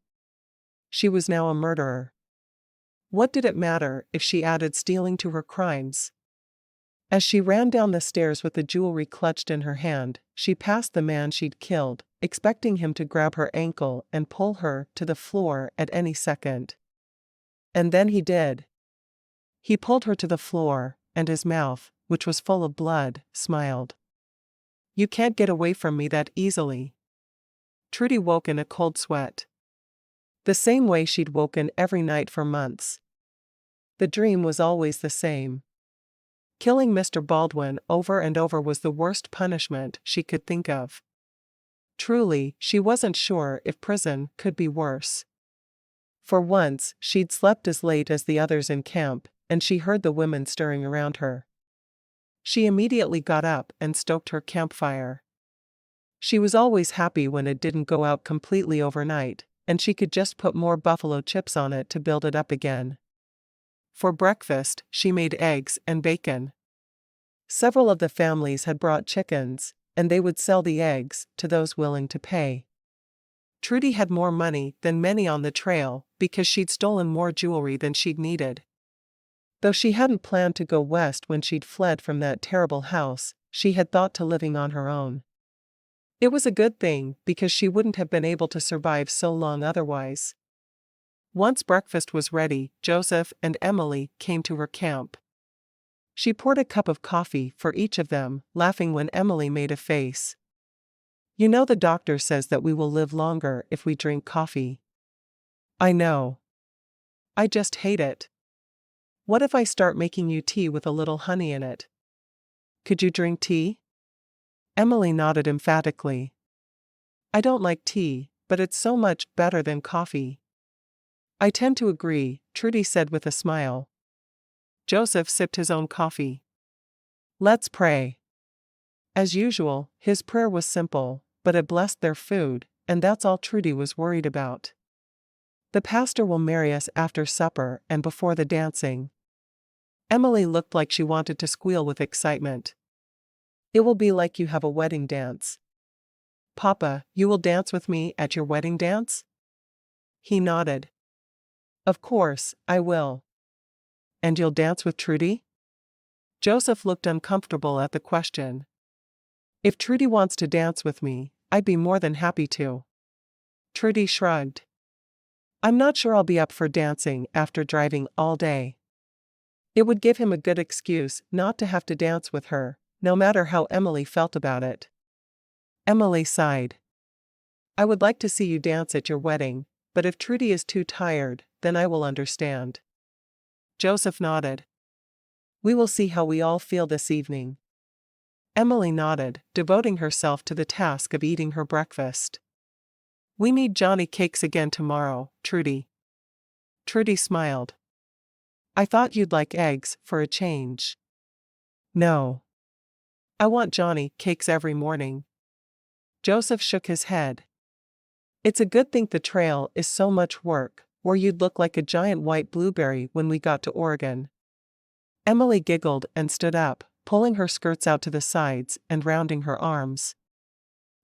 She was now a murderer. What did it matter if she added stealing to her crimes? As she ran down the stairs with the jewelry clutched in her hand, she passed the man she'd killed, expecting him to grab her ankle and pull her to the floor at any second. And then he did. He pulled her to the floor, and his mouth, which was full of blood, smiled. "You can't get away from me that easily." Trudie woke in a cold sweat. The same way she'd woken every night for months. The dream was always the same. Killing Mr. Baldwin over and over was the worst punishment she could think of. Truly, she wasn't sure if prison could be worse. For once, she'd slept as late as the others in camp, and she heard the women stirring around her. She immediately got up and stoked her campfire. She was always happy when it didn't go out completely overnight, and she could just put more buffalo chips on it to build it up again. For breakfast, she made eggs and bacon. Several of the families had brought chickens, and they would sell the eggs to those willing to pay. Trudie had more money than many on the trail because she'd stolen more jewelry than she'd needed. Though she hadn't planned to go west when she'd fled from that terrible house, she had thought to living on her own. It was a good thing because she wouldn't have been able to survive so long otherwise. Once breakfast was ready, Joseph and Emily came to her camp. She poured a cup of coffee for each of them, laughing when Emily made a face. "You know the doctor says that we will live longer if we drink coffee." "I know. I just hate it. What if I start making you tea with a little honey in it?" "Could you drink tea?" Emily nodded emphatically. "I don't like tea, but it's so much better than coffee." "I tend to agree," Trudie said with a smile. Joseph sipped his own coffee. "Let's pray." As usual, his prayer was simple, but it blessed their food, and that's all Trudie was worried about. "The pastor will marry us after supper and before the dancing." Emily looked like she wanted to squeal with excitement. "It will be like you have a wedding dance." "Papa, you will dance with me at your wedding dance?" He nodded. "Of course, I will." "And you'll dance with Trudie?" Joseph looked uncomfortable at the question. "If Trudie wants to dance with me, I'd be more than happy to." Trudie shrugged. "I'm not sure I'll be up for dancing after driving all day." It would give him a good excuse not to have to dance with her, no matter how Emily felt about it. Emily sighed. "I would like to see you dance at your wedding, but if Trudie is too tired, then I will understand." Joseph nodded. "We will see how we all feel this evening." Emily nodded, devoting herself to the task of eating her breakfast. "We need Johnny cakes again tomorrow, Trudie." Trudie smiled. "I thought you'd like eggs for a change." "No. I want Johnny cakes every morning." Joseph shook his head. "It's a good thing the trail is so much work, or you'd look like a giant white blueberry when we got to Oregon." Emily giggled and stood up, pulling her skirts out to the sides and rounding her arms.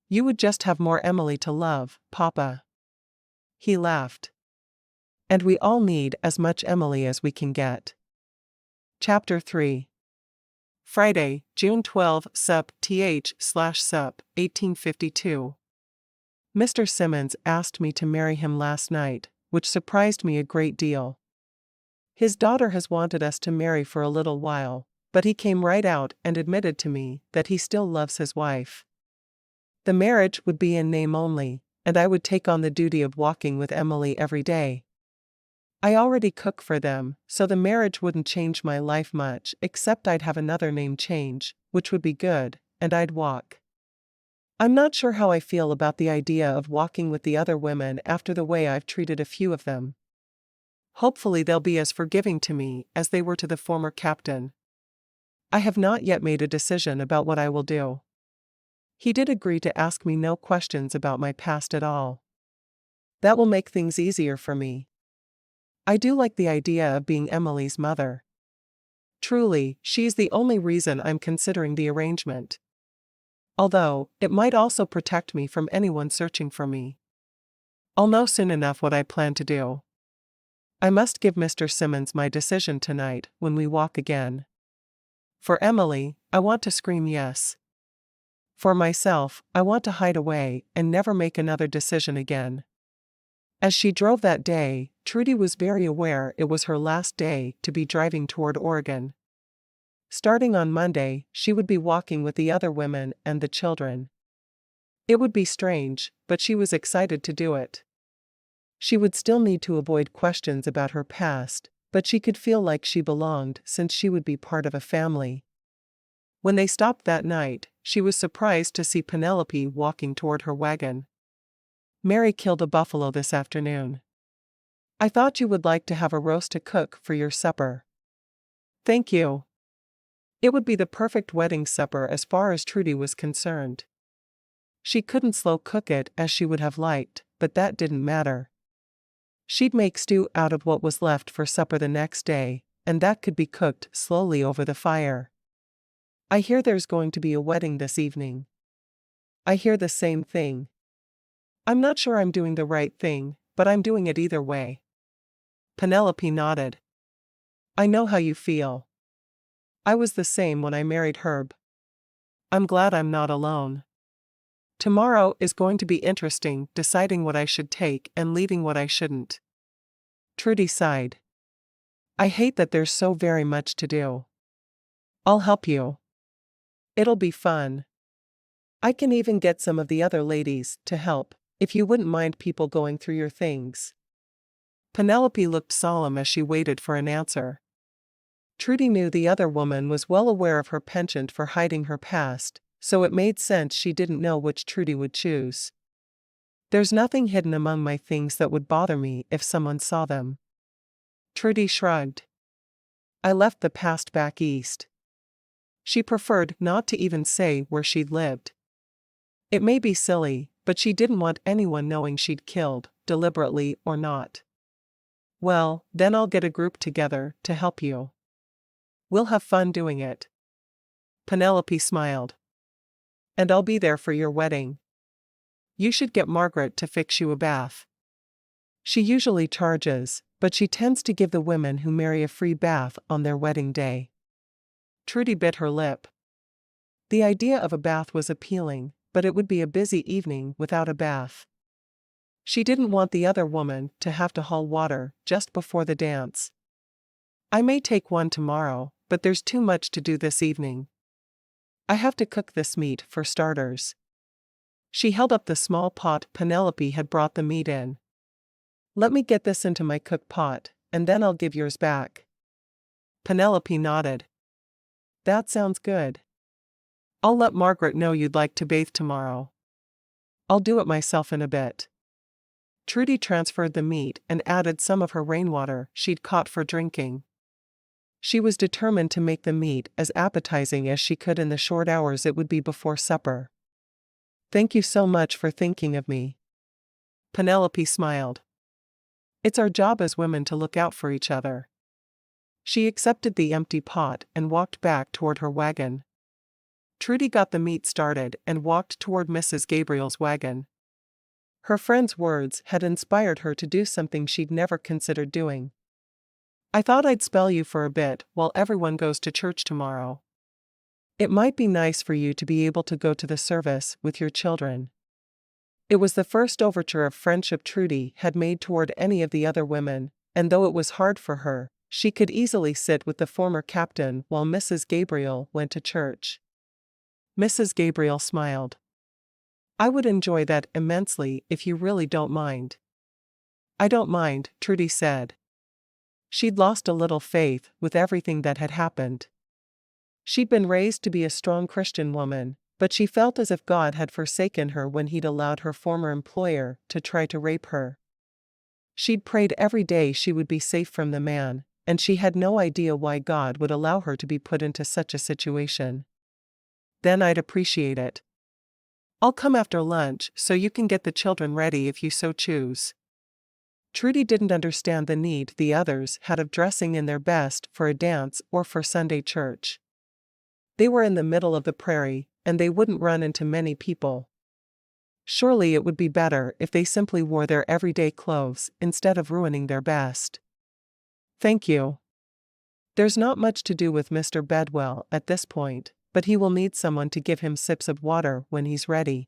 "You would just have more Emily to love, Papa." He laughed. "And we all need as much Emily as we can get." Chapter 3. Friday, June 12, Sup/Sup, 1852. Mr. Simmons asked me to marry him last night, which surprised me a great deal. His daughter has wanted us to marry for a little while, but he came right out and admitted to me that he still loves his wife. The marriage would be in name only, and I would take on the duty of walking with Emily every day. I already cook for them, so the marriage wouldn't change my life much, except I'd have another name change, which would be good, and I'd walk. I'm not sure how I feel about the idea of walking with the other women after the way I've treated a few of them. Hopefully they'll be as forgiving to me as they were to the former captain. I have not yet made a decision about what I will do. He did agree to ask me no questions about my past at all. That will make things easier for me. I do like the idea of being Emily's mother. Truly, she's the only reason I'm considering the arrangement. Although, it might also protect me from anyone searching for me. I'll know soon enough what I plan to do. I must give Mr. Simmons my decision tonight when we walk again. For Emily, I want to scream yes. For myself, I want to hide away and never make another decision again. As she drove that day, Trudie was very aware it was her last day to be driving toward Oregon. Starting on Monday, she would be walking with the other women and the children. It would be strange, but she was excited to do it. She would still need to avoid questions about her past, but she could feel like she belonged since she would be part of a family. When they stopped that night, she was surprised to see Penelope walking toward her wagon. "Mary killed a buffalo this afternoon. I thought you would like to have a roast to cook for your supper." "Thank you." It would be the perfect wedding supper as far as Trudie was concerned. She couldn't slow cook it as she would have liked, but that didn't matter. She'd make stew out of what was left for supper the next day, and that could be cooked slowly over the fire. "I hear there's going to be a wedding this evening." "I hear the same thing." I'm not sure I'm doing the right thing, but I'm doing it either way. Penelope nodded. I know how you feel. I was the same when I married Herb. I'm glad I'm not alone. Tomorrow is going to be interesting, deciding what I should take and leaving what I shouldn't. Trudie sighed. I hate that there's so very much to do. I'll help you. It'll be fun. I can even get some of the other ladies to help, if you wouldn't mind people going through your things. Penelope looked solemn as she waited for an answer. Trudie knew the other woman was well aware of her penchant for hiding her past, so it made sense she didn't know which Trudie would choose. There's nothing hidden among my things that would bother me if someone saw them. Trudie shrugged. I left the past back east. She preferred not to even say where she'd lived. It may be silly, but she didn't want anyone knowing she'd killed, deliberately or not. Well, then I'll get a group together to help you. We'll have fun doing it. Penelope smiled. And I'll be there for your wedding. You should get Margaret to fix you a bath. She usually charges, but she tends to give the women who marry a free bath on their wedding day. Trudie bit her lip. The idea of a bath was appealing, but it would be a busy evening without a bath. She didn't want the other woman to have to haul water just before the dance. I may take one tomorrow, but there's too much to do this evening. I have to cook this meat for starters. She held up the small pot Penelope had brought the meat in. Let me get this into my cook pot, and then I'll give yours back. Penelope nodded. That sounds good. I'll let Margaret know you'd like to bathe tomorrow. I'll do it myself in a bit. Trudie transferred the meat and added some of her rainwater she'd caught for drinking. She was determined to make the meat as appetizing as she could in the short hours it would be before supper. Thank you so much for thinking of me. Penelope smiled. It's our job as women to look out for each other. She accepted the empty pot and walked back toward her wagon. Trudie got the meat started and walked toward Mrs. Gabriel's wagon. Her friend's words had inspired her to do something she'd never considered doing. I thought I'd spell you for a bit while everyone goes to church tomorrow. It might be nice for you to be able to go to the service with your children. It was the first overture of friendship Trudie had made toward any of the other women, and though it was hard for her, she could easily sit with the former captain while Mrs. Gabriel went to church. Mrs. Gabriel smiled. I would enjoy that immensely if you really don't mind. I don't mind, Trudie said. She'd lost a little faith with everything that had happened. She'd been raised to be a strong Christian woman, but she felt as if God had forsaken her when he'd allowed her former employer to try to rape her. She'd prayed every day she would be safe from the man, and she had no idea why God would allow her to be put into such a situation. Then I'd appreciate it. I'll come after lunch so you can get the children ready if you so choose. Trudie didn't understand the need the others had of dressing in their best for a dance or for Sunday church. They were in the middle of the prairie, and they wouldn't run into many people. Surely it would be better if they simply wore their everyday clothes instead of ruining their best. Thank you. There's not much to do with Mr. Bedwell at this point, but he will need someone to give him sips of water when he's ready.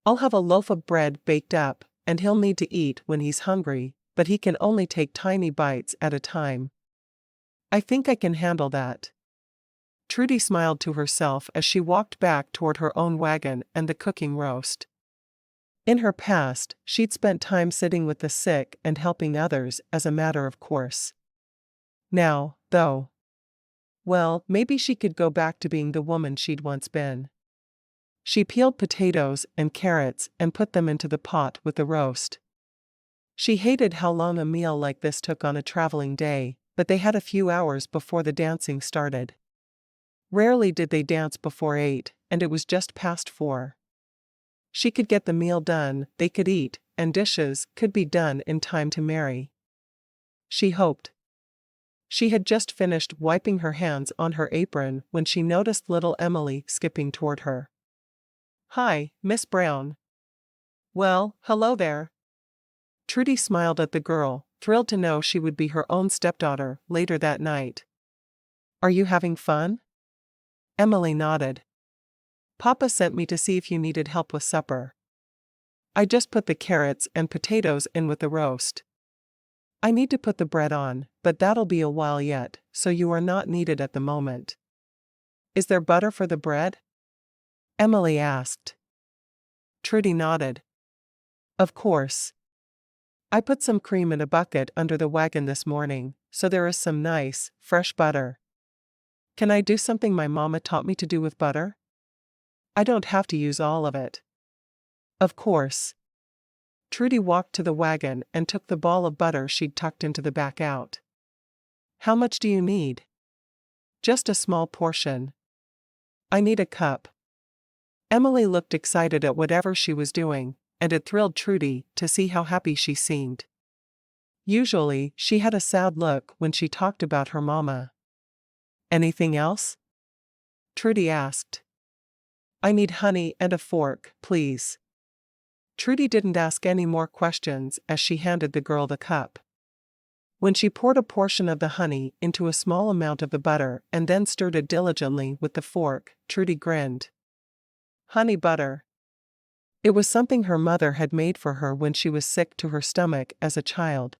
I'll have a loaf of bread baked up, and he'll need to eat when he's hungry, but he can only take tiny bites at a time. I think I can handle that. Trudie smiled to herself as she walked back toward her own wagon and the cooking roast. In her past, she'd spent time sitting with the sick and helping others as a matter of course. Now, though, well, maybe she could go back to being the woman she'd once been. She peeled potatoes and carrots and put them into the pot with the roast. She hated how long a meal like this took on a traveling day, but they had a few hours before the dancing started. Rarely did they dance before 8, and it was just past 4. She could get the meal done, they could eat, and dishes could be done in time to marry. She hoped. She had just finished wiping her hands on her apron when she noticed little Emily skipping toward her. Hi, Miss Brown. Well, hello there. Trudie smiled at the girl, thrilled to know she would be her own stepdaughter later that night. Are you having fun? Emily nodded. Papa sent me to see if you needed help with supper. I just put the carrots and potatoes in with the roast. I need to put the bread on, but that'll be a while yet, so you are not needed at the moment. Is there butter for the bread? Emily asked. Trudie nodded. Of course. I put some cream in a bucket under the wagon this morning, so there is some nice, fresh butter. Can I do something my mama taught me to do with butter? I don't have to use all of it. Of course. Trudie walked to the wagon and took the ball of butter she'd tucked into the back out. How much do you need? Just a small portion. I need a cup. Emily looked excited at whatever she was doing, and it thrilled Trudie to see how happy she seemed. Usually, she had a sad look when she talked about her mama. Anything else? Trudie asked. I need honey and a fork, please. Trudie didn't ask any more questions as she handed the girl the cup. When she poured a portion of the honey into a small amount of the butter and then stirred it diligently with the fork, Trudie grinned. Honey butter. It was something her mother had made for her when she was sick to her stomach as a child.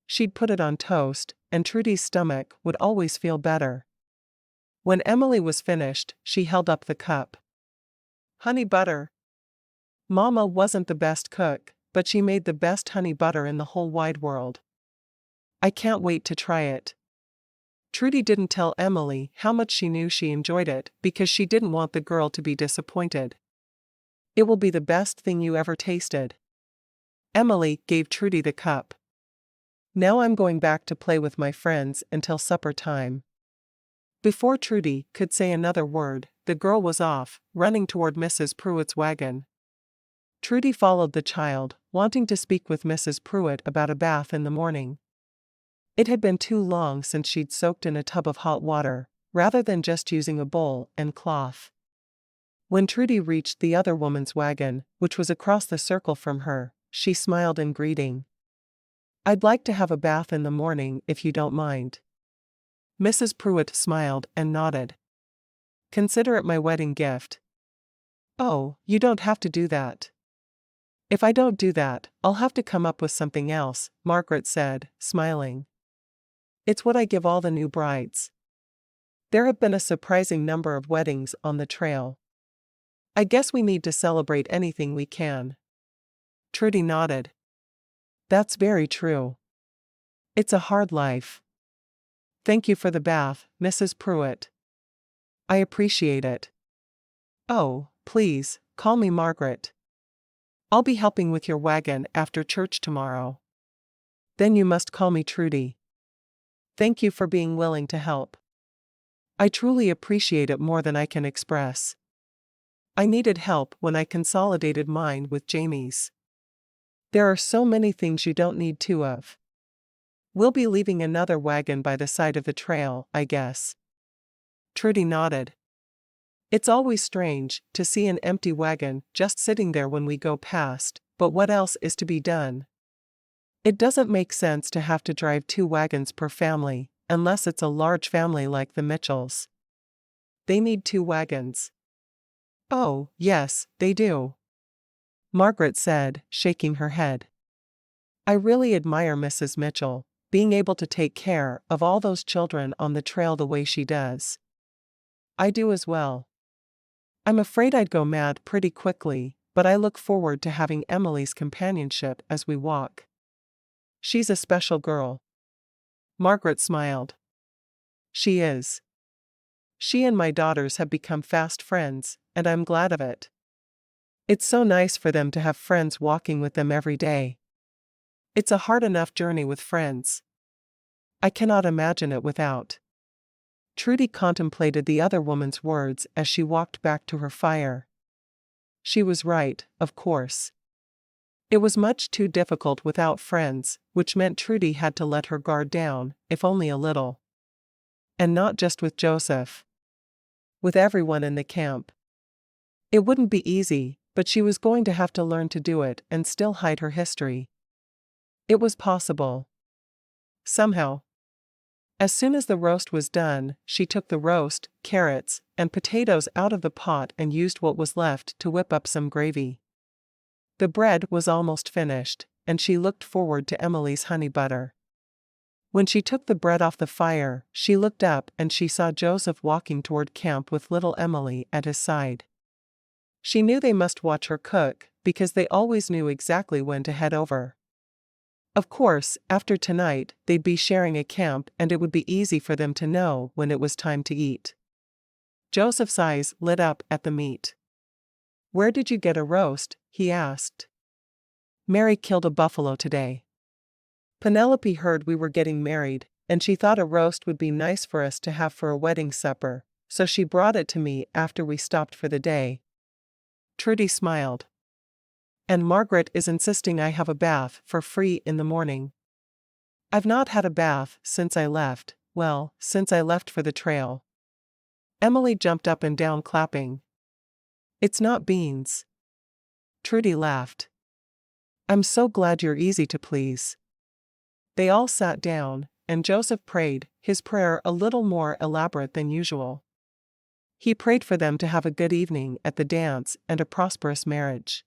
She'd put it on toast, and Trudie's stomach would always feel better. When Emily was finished, she held up the cup. Honey butter. Mama wasn't the best cook, but she made the best honey butter in the whole wide world. I can't wait to try it. Trudie didn't tell Emily how much she knew she enjoyed it because she didn't want the girl to be disappointed. It will be the best thing you ever tasted. Emily gave Trudie the cup. Now I'm going back to play with my friends until supper time. Before Trudie could say another word, the girl was off, running toward Mrs. Pruitt's wagon. Trudie followed the child, wanting to speak with Mrs. Pruitt about a bath in the morning. It had been too long since she'd soaked in a tub of hot water, rather than just using a bowl and cloth. When Trudie reached the other woman's wagon, which was across the circle from her, she smiled in greeting. I'd like to have a bath in the morning if you don't mind. Mrs. Pruitt smiled and nodded. Consider it my wedding gift. Oh, you don't have to do that. If I don't do that, I'll have to come up with something else, Margaret said, smiling. It's what I give all the new brides. There have been a surprising number of weddings on the trail. I guess we need to celebrate anything we can. Trudie nodded. That's very true. It's a hard life. Thank you for the bath, Mrs. Pruitt. I appreciate it. Oh, please, call me Margaret. I'll be helping with your wagon after church tomorrow. Then you must call me Trudie. Thank you for being willing to help. I truly appreciate it more than I can express. I needed help when I consolidated mine with Jamie's. There are so many things you don't need two of. We'll be leaving another wagon by the side of the trail, I guess. Trudie nodded. It's always strange to see an empty wagon just sitting there when we go past, but what else is to be done? It doesn't make sense to have to drive 2 wagons per family, unless it's a large family like the Mitchells. They need 2 wagons. Oh, yes, they do. Margaret said, shaking her head. I really admire Mrs. Mitchell, being able to take care of all those children on the trail the way she does. I do as well. I'm afraid I'd go mad pretty quickly, but I look forward to having Emily's companionship as we walk. She's a special girl. Margaret smiled. She is. She and my daughters have become fast friends, and I'm glad of it. It's so nice for them to have friends walking with them every day. It's a hard enough journey with friends. I cannot imagine it without. Trudie contemplated the other woman's words as she walked back to her fire. She was right, of course. It was much too difficult without friends, which meant Trudie had to let her guard down, if only a little. And not just with Joseph. With everyone in the camp. It wouldn't be easy, but she was going to have to learn to do it and still hide her history. It was possible. Somehow. As soon as the roast was done, she took the roast, carrots, and potatoes out of the pot and used what was left to whip up some gravy. The bread was almost finished, and she looked forward to Emily's honey butter. When she took the bread off the fire, she looked up and she saw Joseph walking toward camp with little Emily at his side. She knew they must watch her cook, because they always knew exactly when to head over. Of course, after tonight, they'd be sharing a camp and it would be easy for them to know when it was time to eat. Joseph's eyes lit up at the meat. "Where did you get a roast?" he asked. "Mary killed a buffalo today. Penelope heard we were getting married, and she thought a roast would be nice for us to have for a wedding supper, so she brought it to me after we stopped for the day." Trudie smiled. "And Margaret is insisting I have a bath for free in the morning. I've not had a bath since I left for the trail." Emily jumped up and down clapping. "It's not beans." Trudie laughed. "I'm so glad you're easy to please." They all sat down, and Joseph prayed, his prayer a little more elaborate than usual. He prayed for them to have a good evening at the dance and a prosperous marriage.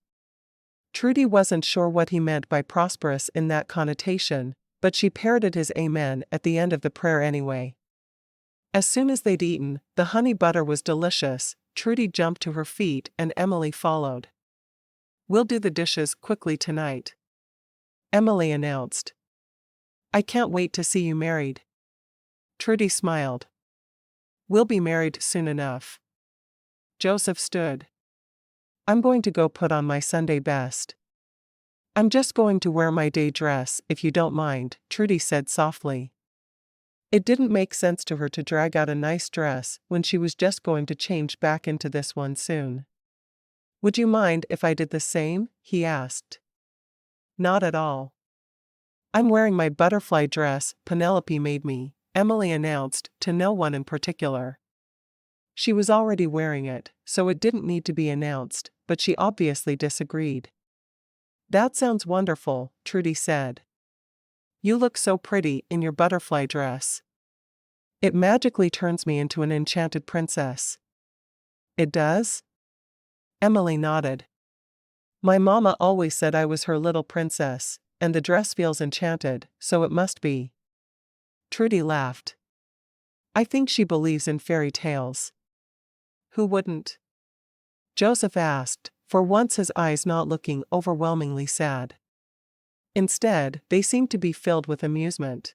Trudie wasn't sure what he meant by prosperous in that connotation, but she parroted his amen at the end of the prayer anyway. As soon as they'd eaten, the honey butter was delicious. Trudie jumped to her feet and Emily followed. "We'll do the dishes quickly tonight," Emily announced. "I can't wait to see you married." Trudie smiled. "We'll be married soon enough." Joseph stood. "I'm going to go put on my Sunday best." "I'm just going to wear my day dress if you don't mind," Trudie said softly. It didn't make sense to her to drag out a nice dress when she was just going to change back into this one soon. "Would you mind if I did the same?" he asked. "Not at all. I'm wearing my butterfly dress Penelope made me," Emily announced to no one in particular. She was already wearing it, so it didn't need to be announced, but she obviously disagreed. "That sounds wonderful," Trudie said. "You look so pretty in your butterfly dress. It magically turns me into an enchanted princess." "It does?" Emily nodded. "My mama always said I was her little princess, and the dress feels enchanted, so it must be." Trudie laughed. "I think she believes in fairy tales." "Who wouldn't?" Joseph asked, for once his eyes not looking overwhelmingly sad. Instead, they seemed to be filled with amusement.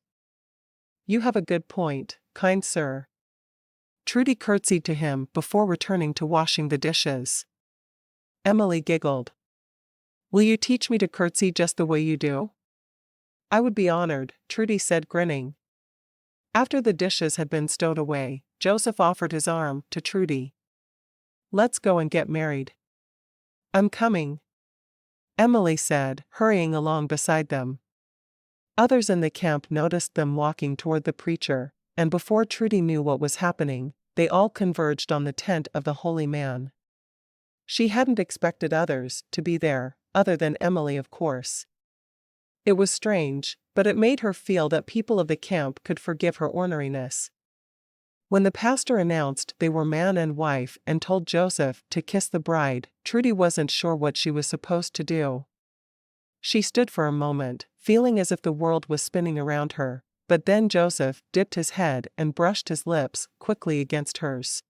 "You have a good point, kind sir." Trudie curtsied to him before returning to washing the dishes. Emily giggled. "Will you teach me to curtsy just the way you do?" "I would be honored," Trudie said, grinning. After the dishes had been stowed away, Joseph offered his arm to Trudie. "Let's go and get married." "I'm coming," Emily said, hurrying along beside them. Others in the camp noticed them walking toward the preacher, and before Trudie knew what was happening, they all converged on the tent of the holy man. She hadn't expected others to be there, other than Emily, of course. It was strange, but it made her feel that people of the camp could forgive her orneriness. When the pastor announced they were man and wife and told Joseph to kiss the bride, Trudie wasn't sure what she was supposed to do. She stood for a moment, feeling as if the world was spinning around her, but then Joseph dipped his head and brushed his lips quickly against hers.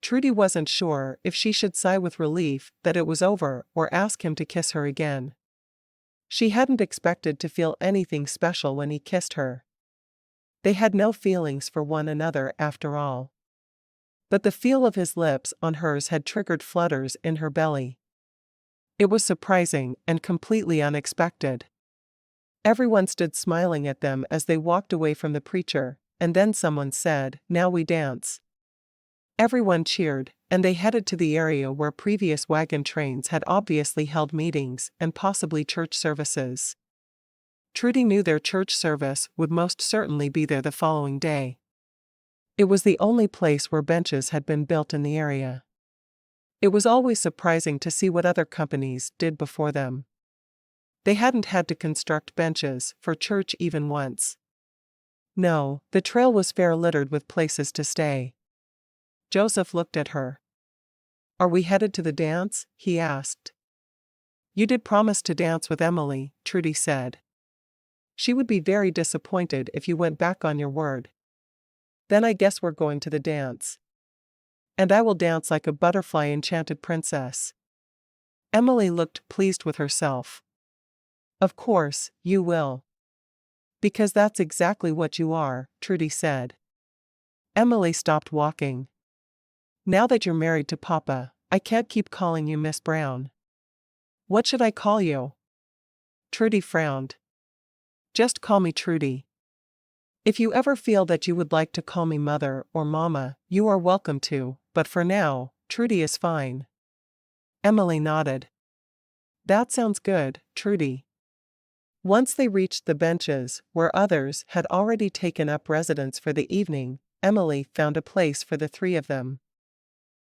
Trudie wasn't sure if she should sigh with relief that it was over or ask him to kiss her again. She hadn't expected to feel anything special when he kissed her. They had no feelings for one another after all. But the feel of his lips on hers had triggered flutters in her belly. It was surprising and completely unexpected. Everyone stood smiling at them as they walked away from the preacher, and then someone said, "Now we dance." Everyone cheered, and they headed to the area where previous wagon trains had obviously held meetings and possibly church services. Trudie knew their church service would most certainly be there the following day. It was the only place where benches had been built in the area. It was always surprising to see what other companies did before them. They hadn't had to construct benches for church even once. No, the trail was fair littered with places to stay. Joseph looked at her. "Are we headed to the dance?" he asked. "You did promise to dance with Emily," Trudie said. "She would be very disappointed if you went back on your word." "Then I guess we're going to the dance. And I will dance like a butterfly enchanted princess." Emily looked pleased with herself. "Of course, you will. Because that's exactly what you are," Trudie said. Emily stopped walking. "Now that you're married to Papa, I can't keep calling you Miss Brown." "What should I call you?" Trudie frowned. "Just call me Trudie. If you ever feel that you would like to call me Mother or Mama, you are welcome to, but for now, Trudie is fine." Emily nodded. "That sounds good, Trudie." Once they reached the benches, where others had already taken up residence for the evening, Emily found a place for the three of them.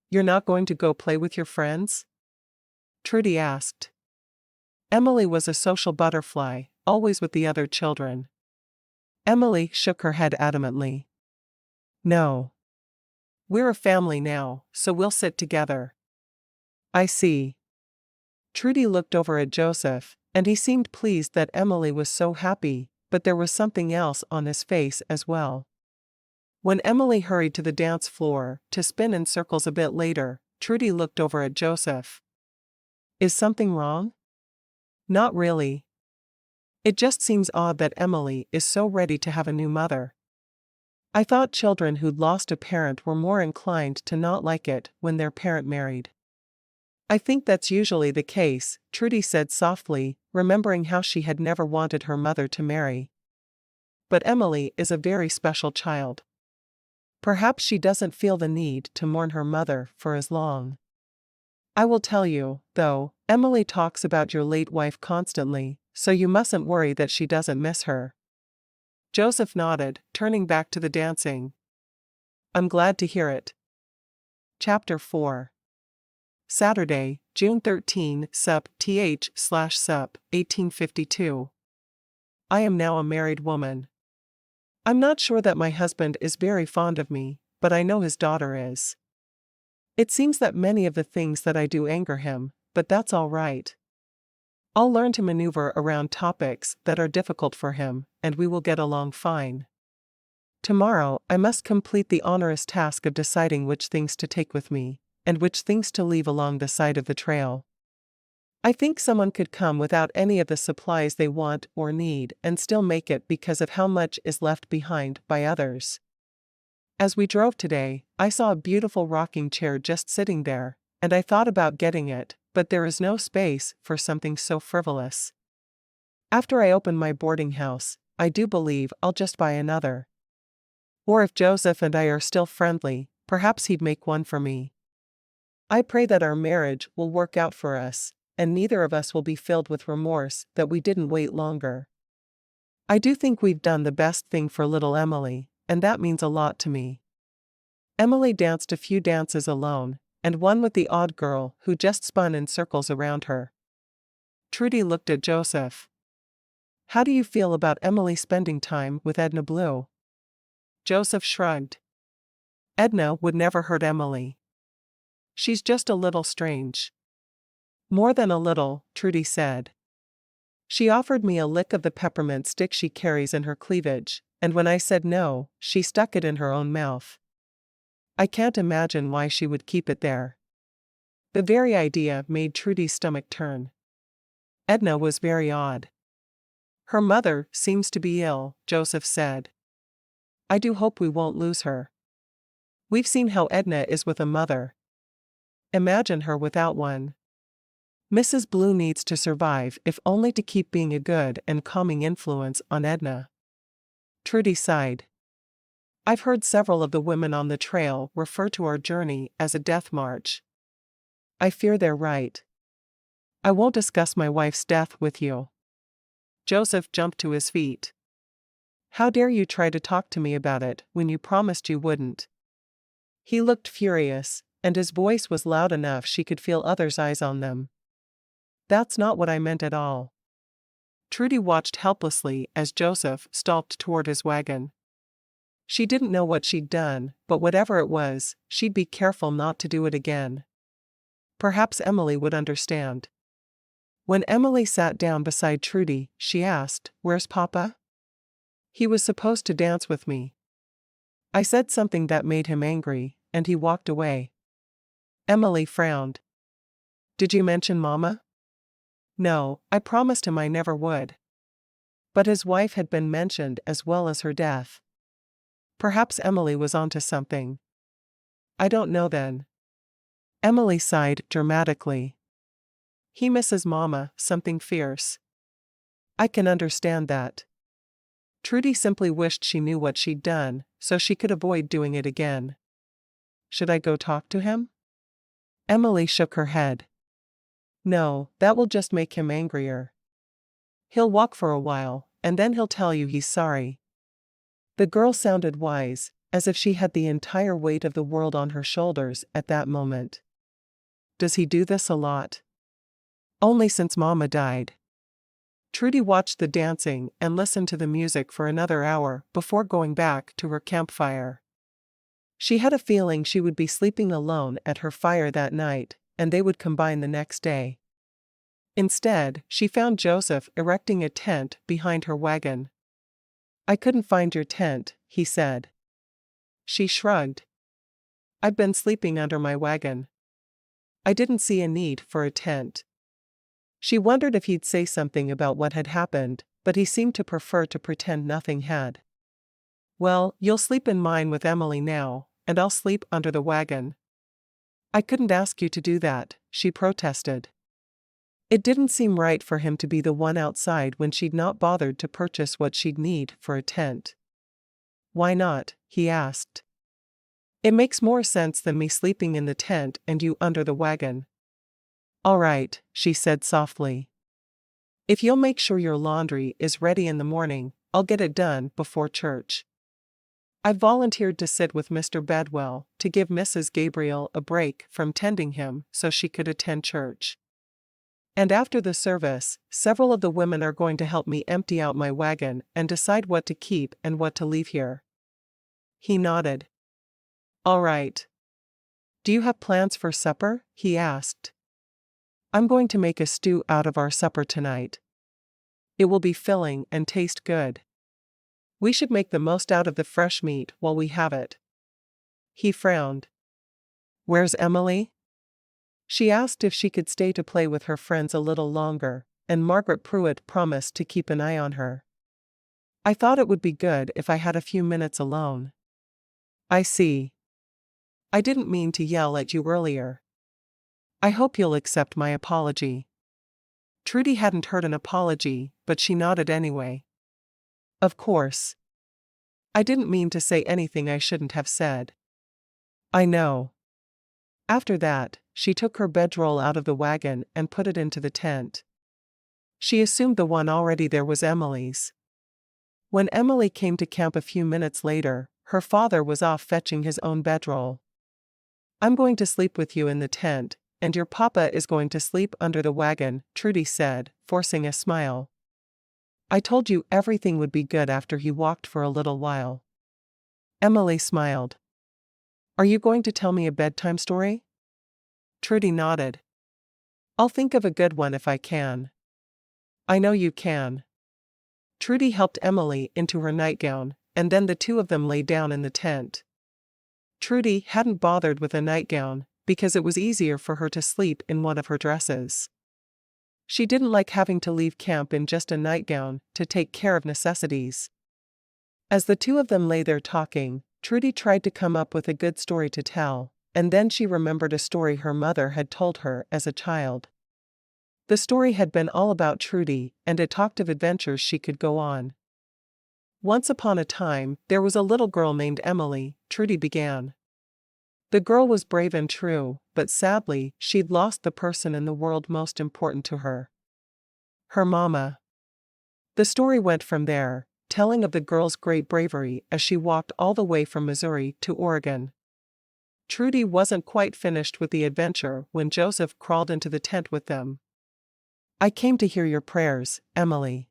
"You're not going to go play with your friends?" Trudie asked. Emily was a social butterfly, always with the other children. Emily shook her head adamantly. "No. We're a family now, so we'll sit together." "I see." Trudie looked over at Joseph, and he seemed pleased that Emily was so happy, but there was something else on his face as well. When Emily hurried to the dance floor to spin in circles a bit later, Trudie looked over at Joseph. "Is something wrong?" "Not really. It just seems odd that Emily is so ready to have a new mother. I thought children who'd lost a parent were more inclined to not like it when their parent married." "I think that's usually the case," Trudie said softly, remembering how she had never wanted her mother to marry. "But Emily is a very special child. Perhaps she doesn't feel the need to mourn her mother for as long. I will tell you, though, Emily talks about your late wife constantly, so you mustn't worry that she doesn't miss her." Joseph nodded, turning back to the dancing. "I'm glad to hear it." Chapter 4. Saturday, June 13, Sup/Sup, 1852. I am now a married woman. I'm not sure that my husband is very fond of me, but I know his daughter is. It seems that many of the things that I do anger him, but that's all right. I'll learn to maneuver around topics that are difficult for him, and we will get along fine. Tomorrow, I must complete the onerous task of deciding which things to take with me, and which things to leave along the side of the trail. I think someone could come without any of the supplies they want or need and still make it because of how much is left behind by others. As we drove today, I saw a beautiful rocking chair just sitting there, and I thought about getting it, but there is no space for something so frivolous. After I open my boarding house, I do believe I'll just buy another. Or if Joseph and I are still friendly, perhaps he'd make one for me. I pray that our marriage will work out for us, and neither of us will be filled with remorse that we didn't wait longer. I do think we've done the best thing for little Emily, and that means a lot to me. Emily danced a few dances alone, and one with the odd girl who just spun in circles around her. Trudie looked at Joseph. "How do you feel about Emily spending time with Edna Blue?" Joseph shrugged. "Edna would never hurt Emily. She's just a little strange." "More than a little," Trudie said. "She offered me a lick of the peppermint stick she carries in her cleavage, and when I said no, she stuck it in her own mouth. I can't imagine why she would keep it there." The very idea made Trudie's stomach turn. Edna was very odd. "Her mother seems to be ill," Joseph said. "I do hope we won't lose her. We've seen how Edna is with a mother. Imagine her without one. Mrs. Blue needs to survive if only to keep being a good and calming influence on Edna." Trudie sighed. "I've heard several of the women on the trail refer to our journey as a death march. I fear they're right. I won't discuss my wife's death with you." Joseph jumped to his feet. "How dare you try to talk to me about it when you promised you wouldn't?" He looked furious, and his voice was loud enough she could feel others' eyes on them. "That's not what I meant at all." Trudie watched helplessly as Joseph stalked toward his wagon. She didn't know what she'd done, but whatever it was, she'd be careful not to do it again. Perhaps Emily would understand. When Emily sat down beside Trudie, she asked, "Where's Papa?" "He was supposed to dance with me. I said something that made him angry, and he walked away." Emily frowned. "Did you mention Mama?" "No, I promised him I never would." But his wife had been mentioned as well as her death. Perhaps Emily was onto something. "I don't know then." Emily sighed dramatically. "He misses Mama, something fierce." "I can understand that." Trudie simply wished she knew what she'd done, so she could avoid doing it again. "Should I go talk to him?" Emily shook her head. "No, that will just make him angrier. He'll walk for a while, and then he'll tell you he's sorry." The girl sounded wise, as if she had the entire weight of the world on her shoulders at that moment. "Does he do this a lot?" "Only since Mama died." Trudie watched the dancing and listened to the music for another hour before going back to her campfire. She had a feeling she would be sleeping alone at her fire that night, and they would combine the next day. Instead, she found Joseph erecting a tent behind her wagon. "I couldn't find your tent," he said. She shrugged. "I've been sleeping under my wagon. I didn't see a need for a tent." She wondered if he'd say something about what had happened, but he seemed to prefer to pretend nothing had. "Well, you'll sleep in mine with Emily now, and I'll sleep under the wagon." "I couldn't ask you to do that," she protested. It didn't seem right for him to be the one outside when she'd not bothered to purchase what she'd need for a tent. "Why not?" he asked. "It makes more sense than me sleeping in the tent and you under the wagon." "All right," she said softly. "If you'll make sure your laundry is ready in the morning, I'll get it done before church. I've volunteered to sit with Mr. Bedwell to give Mrs. Gabriel a break from tending him so she could attend church. And after the service, several of the women are going to help me empty out my wagon and decide what to keep and what to leave here." He nodded. "All right. Do you have plans for supper?" he asked. "I'm going to make a stew out of our supper tonight. It will be filling and taste good. We should make the most out of the fresh meat while we have it." He frowned. "Where's Emily?" She asked if she could stay to play with her friends a little longer, and Margaret Pruitt promised to keep an eye on her. "I thought it would be good if I had a few minutes alone." "I see. I didn't mean to yell at you earlier. I hope you'll accept my apology." Trudie hadn't heard an apology, but she nodded anyway. "Of course. I didn't mean to say anything I shouldn't have said." "I know." After that, she took her bedroll out of the wagon and put it into the tent. She assumed the one already there was Emily's. When Emily came to camp a few minutes later, her father was off fetching his own bedroll. "I'm going to sleep with you in the tent, and your papa is going to sleep under the wagon," Trudie said, forcing a smile. "I told you everything would be good after he walked for a little while." Emily smiled. "Are you going to tell me a bedtime story?" Trudie nodded. "I'll think of a good one if I can." "I know you can." Trudie helped Emily into her nightgown, and then the two of them lay down in the tent. Trudie hadn't bothered with a nightgown, because it was easier for her to sleep in one of her dresses. She didn't like having to leave camp in just a nightgown to take care of necessities. As the two of them lay there talking, Trudie tried to come up with a good story to tell, and then she remembered a story her mother had told her as a child. The story had been all about Trudie, and it talked of adventures she could go on. "Once upon a time, there was a little girl named Emily," Trudie began. "The girl was brave and true, but sadly, she'd lost the person in the world most important to her. Her mama." The story went from there, telling of the girl's great bravery as she walked all the way from Missouri to Oregon. Trudie wasn't quite finished with the adventure when Joseph crawled into the tent with them. "I came to hear your prayers, Emily."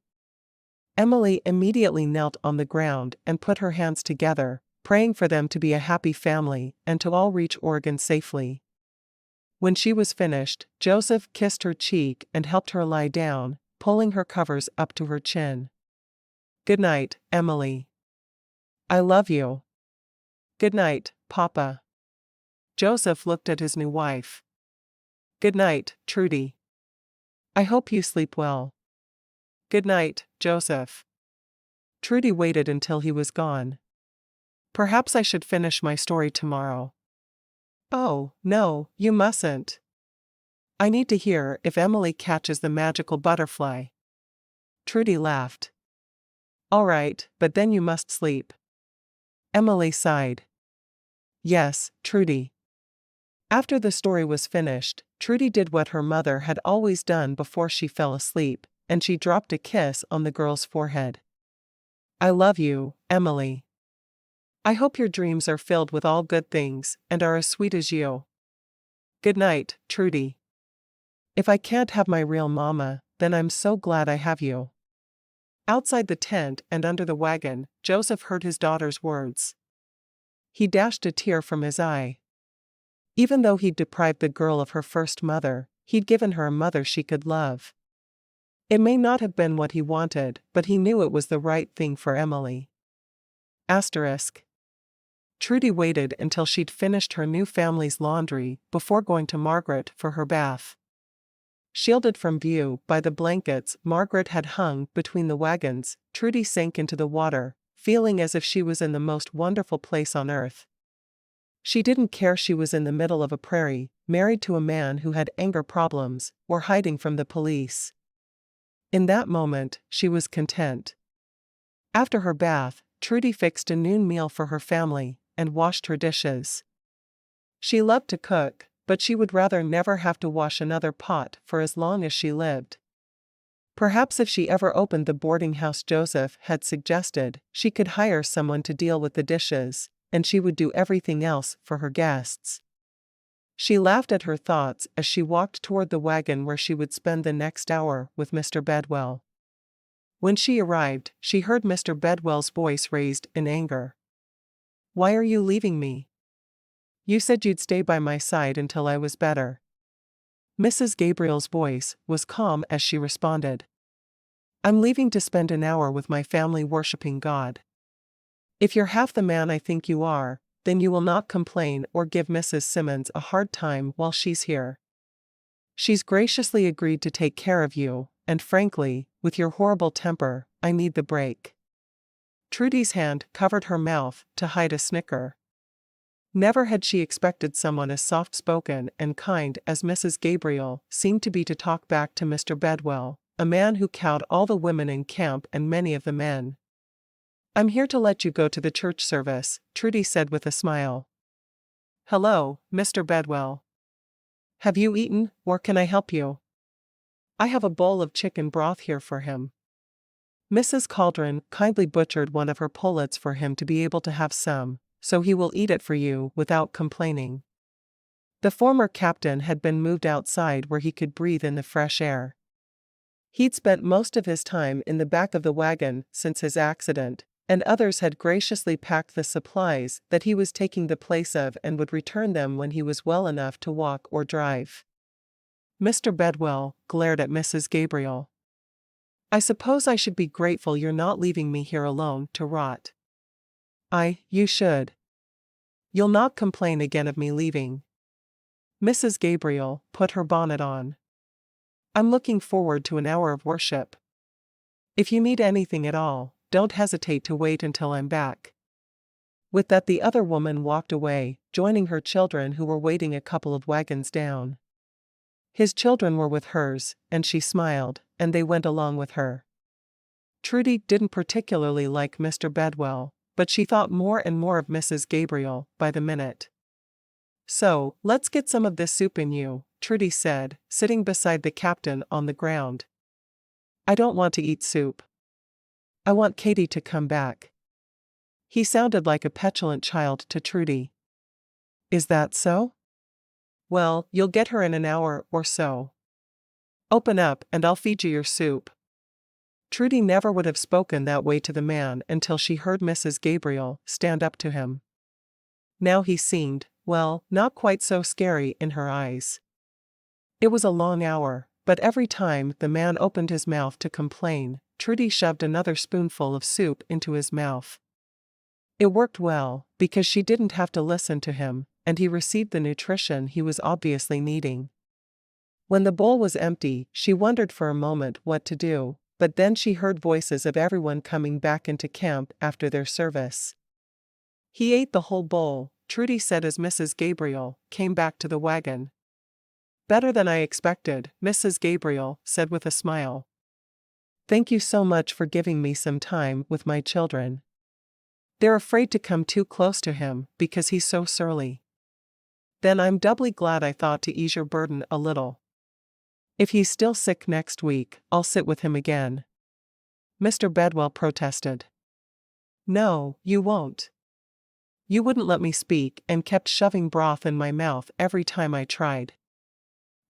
Emily immediately knelt on the ground and put her hands together, praying for them to be a happy family and to all reach Oregon safely. When she was finished, Joseph kissed her cheek and helped her lie down, pulling her covers up to her chin. "Good night, Emily. I love you." "Good night, Papa." Joseph looked at his new wife. "Good night, Trudie. I hope you sleep well." "Good night, Joseph." Trudie waited until he was gone. "Perhaps I should finish my story tomorrow." "Oh, no, you mustn't. I need to hear if Emily catches the magical butterfly." Trudie laughed. "All right, but then you must sleep." Emily sighed. "Yes, Trudie." After the story was finished, Trudie did what her mother had always done before she fell asleep, and she dropped a kiss on the girl's forehead. "I love you, Emily. I hope your dreams are filled with all good things and are as sweet as you. Good night, Trudie. If I can't have my real mama, then I'm so glad I have you." Outside the tent and under the wagon, Joseph heard his daughter's words. He dashed a tear from his eye. Even though he'd deprived the girl of her first mother, he'd given her a mother she could love. It may not have been what he wanted, but he knew it was the right thing for Emily. Asterisk. Trudie waited until she'd finished her new family's laundry before going to Margaret for her bath. Shielded from view by the blankets Margaret had hung between the wagons, Trudie sank into the water, feeling as if she was in the most wonderful place on earth. She didn't care she was in the middle of a prairie, married to a man who had anger problems, or hiding from the police. In that moment, she was content. After her bath, Trudie fixed a noon meal for her family and washed her dishes. She loved to cook, but she would rather never have to wash another pot for as long as she lived. Perhaps if she ever opened the boarding house Joseph had suggested, she could hire someone to deal with the dishes, and she would do everything else for her guests. She laughed at her thoughts as she walked toward the wagon where she would spend the next hour with Mr. Bedwell. When she arrived, she heard Mr. Bedwell's voice raised in anger. "Why are you leaving me? You said you'd stay by my side until I was better." Mrs. Gabriel's voice was calm as she responded. "I'm leaving to spend an hour with my family worshiping God. If you're half the man I think you are, then you will not complain or give Mrs. Simmons a hard time while she's here. She's graciously agreed to take care of you, and frankly, with your horrible temper, I need the break." Trudie's hand covered her mouth to hide a snicker. Never had she expected someone as soft-spoken and kind as Mrs. Gabriel seemed to be to talk back to Mr. Bedwell, a man who cowed all the women in camp and many of the men. "I'm here to let you go to the church service," Trudie said with a smile. "Hello, Mr. Bedwell. Have you eaten, or can I help you? I have a bowl of chicken broth here for him." Mrs. Caldron kindly butchered one of her pullets for him to be able to have some, so he will eat it for you without complaining. The former captain had been moved outside where he could breathe in the fresh air. He'd spent most of his time in the back of the wagon since his accident, and others had graciously packed the supplies that he was taking the place of and would return them when he was well enough to walk or drive. Mr. Bedwell glared at Mrs. Gabriel. "I suppose I should be grateful you're not leaving me here alone to rot." You should. You'll not complain again of me leaving." Mrs. Gabriel put her bonnet on. "I'm looking forward to an hour of worship. If you need anything at all, don't hesitate to wait until I'm back." With that, the other woman walked away, joining her children who were waiting a couple of wagons down. His children were with hers, and she smiled, and they went along with her. Trudie didn't particularly like Mr. Bedwell, but she thought more and more of Mrs. Gabriel by the minute. "So, let's get some of this soup in you," Trudie said, sitting beside the captain on the ground. "I don't want to eat soup. I want Katie to come back." He sounded like a petulant child to Trudie. Is that so? Well, you'll get her in an hour or so. Open up and I'll feed you your soup. Trudie never would have spoken that way to the man until she heard Mrs. Gabriel stand up to him. Now he seemed, well, not quite so scary in her eyes. It was a long hour, but every time the man opened his mouth to complain, Trudie shoved another spoonful of soup into his mouth. It worked well, because she didn't have to listen to him, and he received the nutrition he was obviously needing. When the bowl was empty, she wondered for a moment what to do, but then she heard voices of everyone coming back into camp after their service. He ate the whole bowl, Trudie said as Mrs. Gabriel came back to the wagon. Better than I expected, Mrs. Gabriel said with a smile. Thank you so much for giving me some time with my children. They're afraid to come too close to him because he's so surly. Then I'm doubly glad I thought to ease your burden a little. If he's still sick next week, I'll sit with him again. Mr. Bedwell protested. No, you won't. You wouldn't let me speak and kept shoving broth in my mouth every time I tried.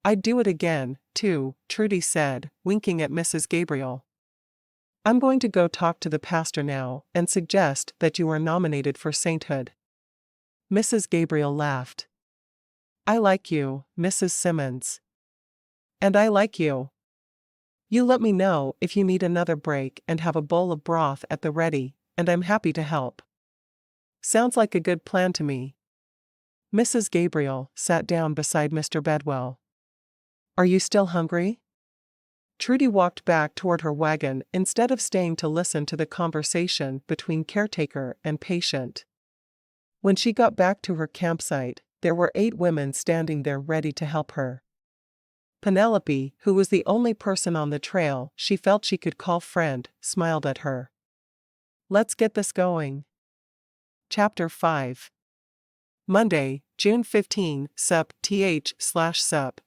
I'd do it again, too, Trudie said, winking at Mrs. Gabriel. I'm going to go talk to the pastor now and suggest that you are nominated for sainthood. Mrs. Gabriel laughed. I like you, Mrs. Simmons. And I like you. You let me know if you need another break and have a bowl of broth at the ready, and I'm happy to help. Sounds like a good plan to me. Mrs. Gabriel sat down beside Mr. Bedwell. Are you still hungry? Trudie walked back toward her wagon instead of staying to listen to the conversation between caretaker and patient. When she got back to her campsite, there were 8 women standing there ready to help her. Penelope, who was the only person on the trail she felt she could call friend, smiled at her. Let's get this going. Chapter 5. Monday, June 15, Sup/Sup,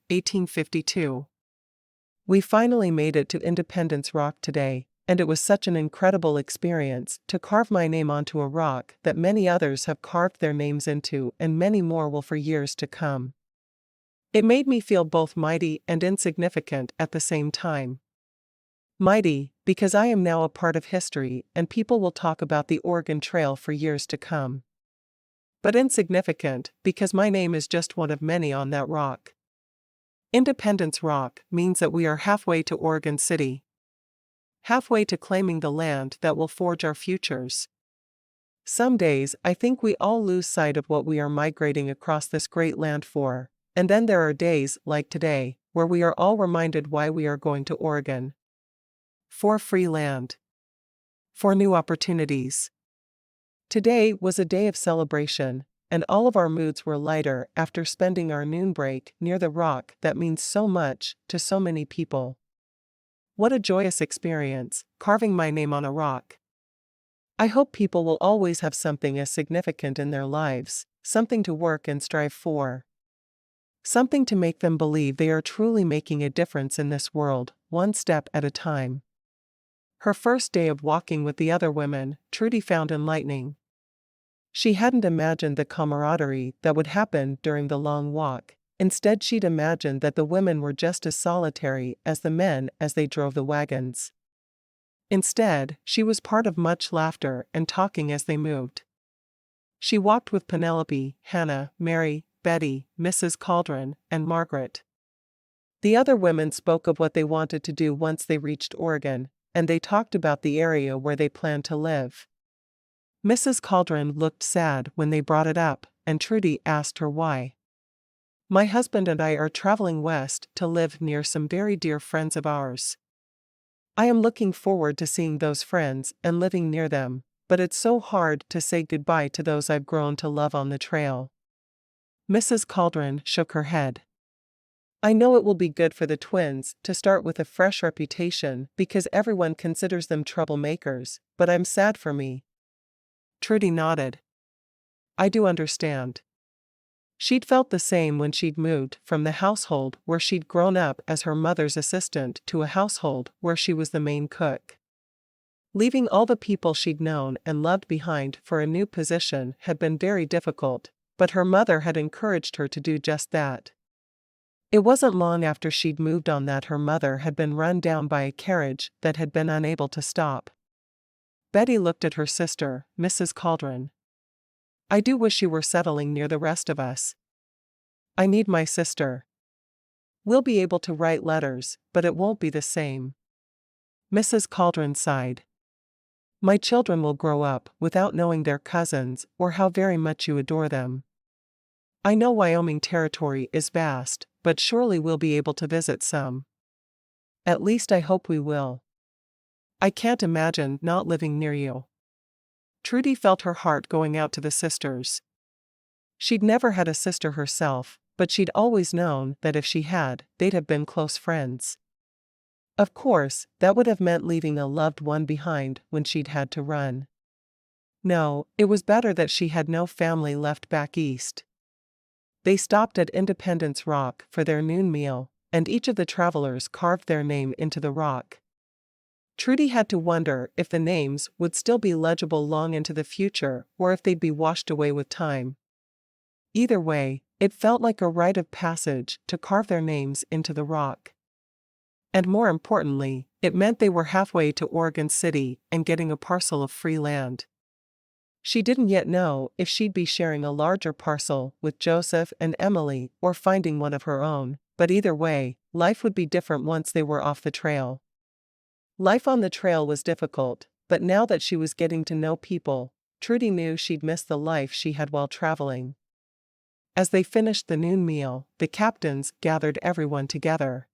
1852. We finally made it to Independence Rock today, and it was such an incredible experience to carve my name onto a rock that many others have carved their names into and many more will for years to come. It made me feel both mighty and insignificant at the same time. Mighty, because I am now a part of history and people will talk about the Oregon Trail for years to come. But insignificant, because my name is just one of many on that rock. Independence Rock means that we are halfway to Oregon City. Halfway to claiming the land that will forge our futures. Some days I think we all lose sight of what we are migrating across this great land for, and then there are days, like today, where we are all reminded why we are going to Oregon. For free land. For new opportunities. Today was a day of celebration, and all of our moods were lighter after spending our noon break near the rock that means so much to so many people. What a joyous experience, carving my name on a rock. I hope people will always have something as significant in their lives, something to work and strive for. Something to make them believe they are truly making a difference in this world, one step at a time. Her first day of walking with the other women, Trudie found enlightening. She hadn't imagined the camaraderie that would happen during the long walk. Instead, she'd imagined that the women were just as solitary as the men as they drove the wagons. Instead, she was part of much laughter and talking as they moved. She walked with Penelope, Hannah, Mary, Betty, Mrs. Caldron, and Margaret. The other women spoke of what they wanted to do once they reached Oregon, and they talked about the area where they planned to live. Mrs. Caldron looked sad when they brought it up, and Trudie asked her why. My husband and I are traveling west to live near some very dear friends of ours. I am looking forward to seeing those friends and living near them, but it's so hard to say goodbye to those I've grown to love on the trail. Mrs. Caldron shook her head. I know it will be good for the twins to start with a fresh reputation because everyone considers them troublemakers, but I'm sad for me. Trudie nodded. I do understand. She'd felt the same when she'd moved from the household where she'd grown up as her mother's assistant to a household where she was the main cook. Leaving all the people she'd known and loved behind for a new position had been very difficult, but her mother had encouraged her to do just that. It wasn't long after she'd moved on that her mother had been run down by a carriage that had been unable to stop. Betty looked at her sister, Mrs. Caldron. "I do wish you were settling near the rest of us. I need my sister. We'll be able to write letters, but it won't be the same." Mrs. Caldron sighed. "My children will grow up without knowing their cousins or how very much you adore them. I know Wyoming territory is vast, but surely we'll be able to visit some. At least I hope we will. I can't imagine not living near you." Trudie felt her heart going out to the sisters. She'd never had a sister herself, but she'd always known that if she had, they'd have been close friends. Of course, that would have meant leaving a loved one behind when she'd had to run. No, it was better that she had no family left back east. They stopped at Independence Rock for their noon meal, and each of the travelers carved their name into the rock. Trudie had to wonder if the names would still be legible long into the future or if they'd be washed away with time. Either way, it felt like a rite of passage to carve their names into the rock. And more importantly, it meant they were halfway to Oregon City and getting a parcel of free land. She didn't yet know if she'd be sharing a larger parcel with Joseph and Emily or finding one of her own, but either way, life would be different once they were off the trail. Life on the trail was difficult, but now that she was getting to know people, Trudie knew she'd miss the life she had while traveling. As they finished the noon meal, the captains gathered everyone together.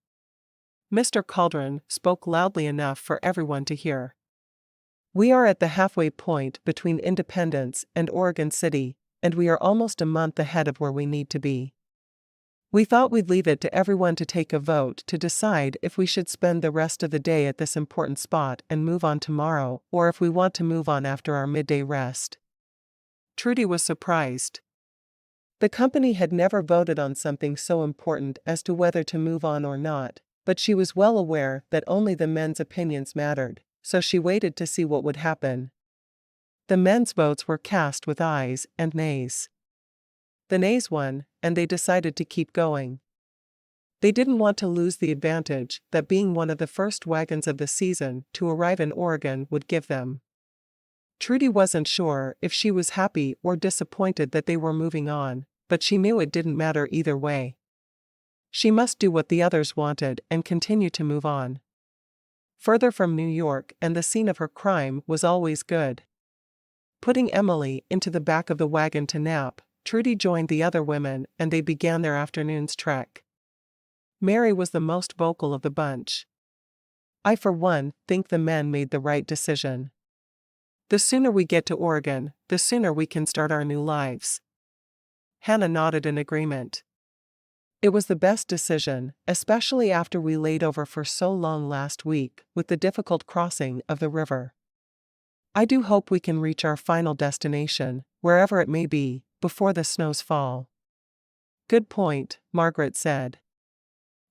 Mr. Caldron spoke loudly enough for everyone to hear. "We are at the halfway point between Independence and Oregon City, and we are almost a month ahead of where we need to be. We thought we'd leave it to everyone to take a vote to decide if we should spend the rest of the day at this important spot and move on tomorrow, or if we want to move on after our midday rest." Trudie was surprised. The company had never voted on something so important as to whether to move on or not, but she was well aware that only the men's opinions mattered, so she waited to see what would happen. The men's votes were cast with ayes and nays. The nays won, and they decided to keep going. They didn't want to lose the advantage that being one of the first wagons of the season to arrive in Oregon would give them. Trudie wasn't sure if she was happy or disappointed that they were moving on, but she knew it didn't matter either way. She must do what the others wanted and continue to move on. Further from New York and the scene of her crime was always good. Putting Emily into the back of the wagon to nap, Trudie joined the other women and they began their afternoon's trek. Mary was the most vocal of the bunch. "I for one think the men made the right decision. The sooner we get to Oregon, the sooner we can start our new lives." Hannah nodded in agreement. "It was the best decision, especially after we laid over for so long last week with the difficult crossing of the river. I do hope we can reach our final destination, wherever it may be, before the snows fall." "Good point," Margaret said.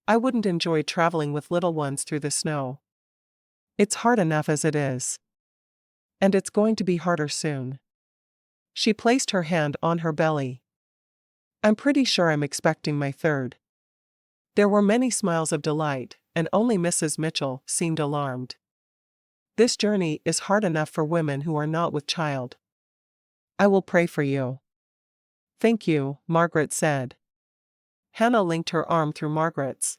"I wouldn't enjoy traveling with little ones through the snow. It's hard enough as it is. And it's going to be harder soon." She placed her hand on her belly. "I'm pretty sure I'm expecting my third." There were many smiles of delight, and only Mrs. Mitchell seemed alarmed. "This journey is hard enough for women who are not with child. I will pray for you." "Thank you," Margaret said. Hannah linked her arm through Margaret's.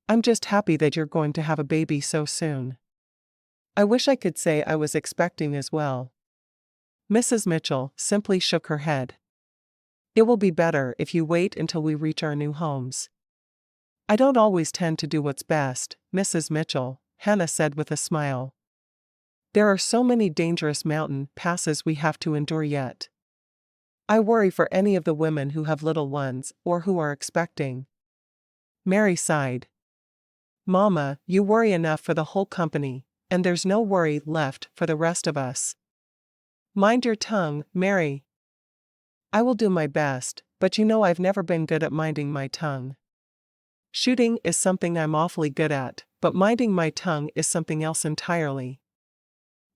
"I'm just happy that you're going to have a baby so soon. I wish I could say I was expecting as well." Mrs. Mitchell simply shook her head. "It will be better if you wait until we reach our new homes." "I don't always tend to do what's best, Mrs. Mitchell," Hannah said with a smile. "There are so many dangerous mountain passes we have to endure yet. I worry for any of the women who have little ones or who are expecting." Mary sighed. "Mama, you worry enough for the whole company, and there's no worry left for the rest of us." "Mind your tongue, Mary." "I will do my best, but you know I've never been good at minding my tongue. Shooting is something I'm awfully good at, but minding my tongue is something else entirely."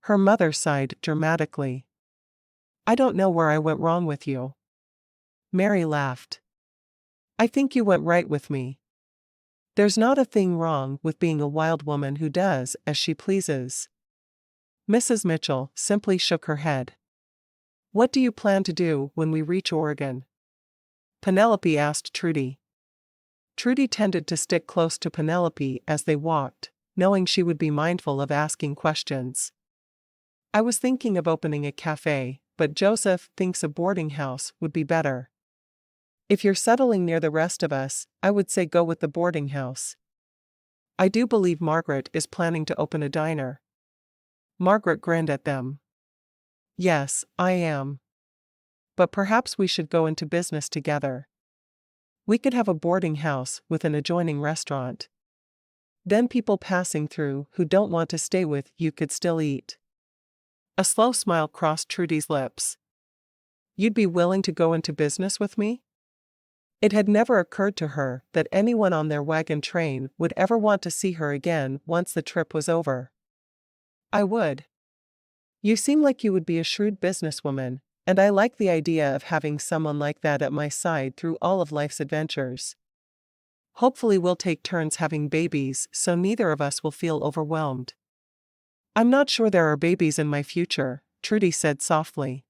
Her mother sighed dramatically. "I don't know where I went wrong with you. Mary laughed. I think you went right with me. There's not a thing wrong with being a wild woman who does as she pleases. Mrs. Mitchell simply shook her head. What do you plan to do when we reach Oregon? Penelope asked Trudie. Trudie tended to stick close to Penelope as they walked, knowing she would be mindful of asking questions. I was thinking of opening a cafe, but Joseph thinks a boarding house would be better. If you're settling near the rest of us, I would say go with the boarding house. I do believe Margaret is planning to open a diner. Margaret grinned at them. Yes, I am. But perhaps we should go into business together. We could have a boarding house with an adjoining restaurant. Then people passing through who don't want to stay with you could still eat. A slow smile crossed Trudie's lips. You'd be willing to go into business with me? It had never occurred to her that anyone on their wagon train would ever want to see her again once the trip was over. I would. You seem like you would be a shrewd businesswoman, and I like the idea of having someone like that at my side through all of life's adventures. Hopefully we'll take turns having babies so neither of us will feel overwhelmed. I'm not sure there are babies in my future, Trudie said softly.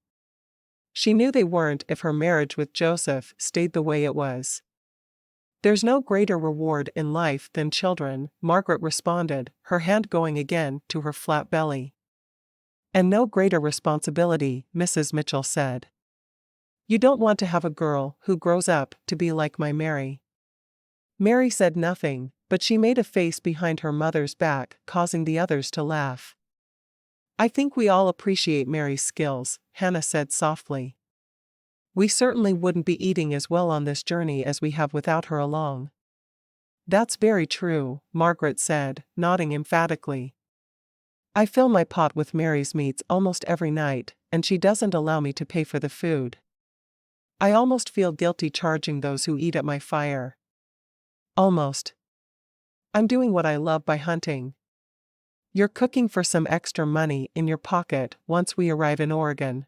She knew they weren't if her marriage with Joseph stayed the way it was. There's no greater reward in life than children, Margaret responded, her hand going again to her flat belly. And no greater responsibility, Mrs. Mitchell said. You don't want to have a girl who grows up to be like my Mary. Mary said nothing, but she made a face behind her mother's back, causing the others to laugh. I think we all appreciate Mary's skills, Hannah said softly. We certainly wouldn't be eating as well on this journey as we have without her along. That's very true, Margaret said, nodding emphatically. I fill my pot with Mary's meats almost every night, and she doesn't allow me to pay for the food. I almost feel guilty charging those who eat at my fire. Almost. I'm doing what I love by hunting. You're cooking for some extra money in your pocket once we arrive in Oregon.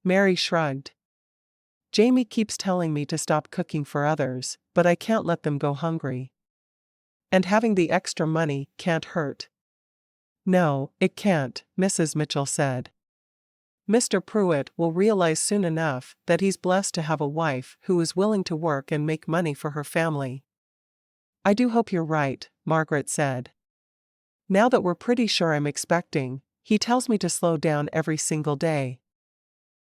Mary shrugged. Jamie keeps telling me to stop cooking for others, but I can't let them go hungry. And having the extra money can't hurt. No, it can't, Mrs. Mitchell said. Mr. Pruitt will realize soon enough that he's blessed to have a wife who is willing to work and make money for her family. I do hope you're right, Margaret said. Now that we're pretty sure I'm expecting, he tells me to slow down every single day.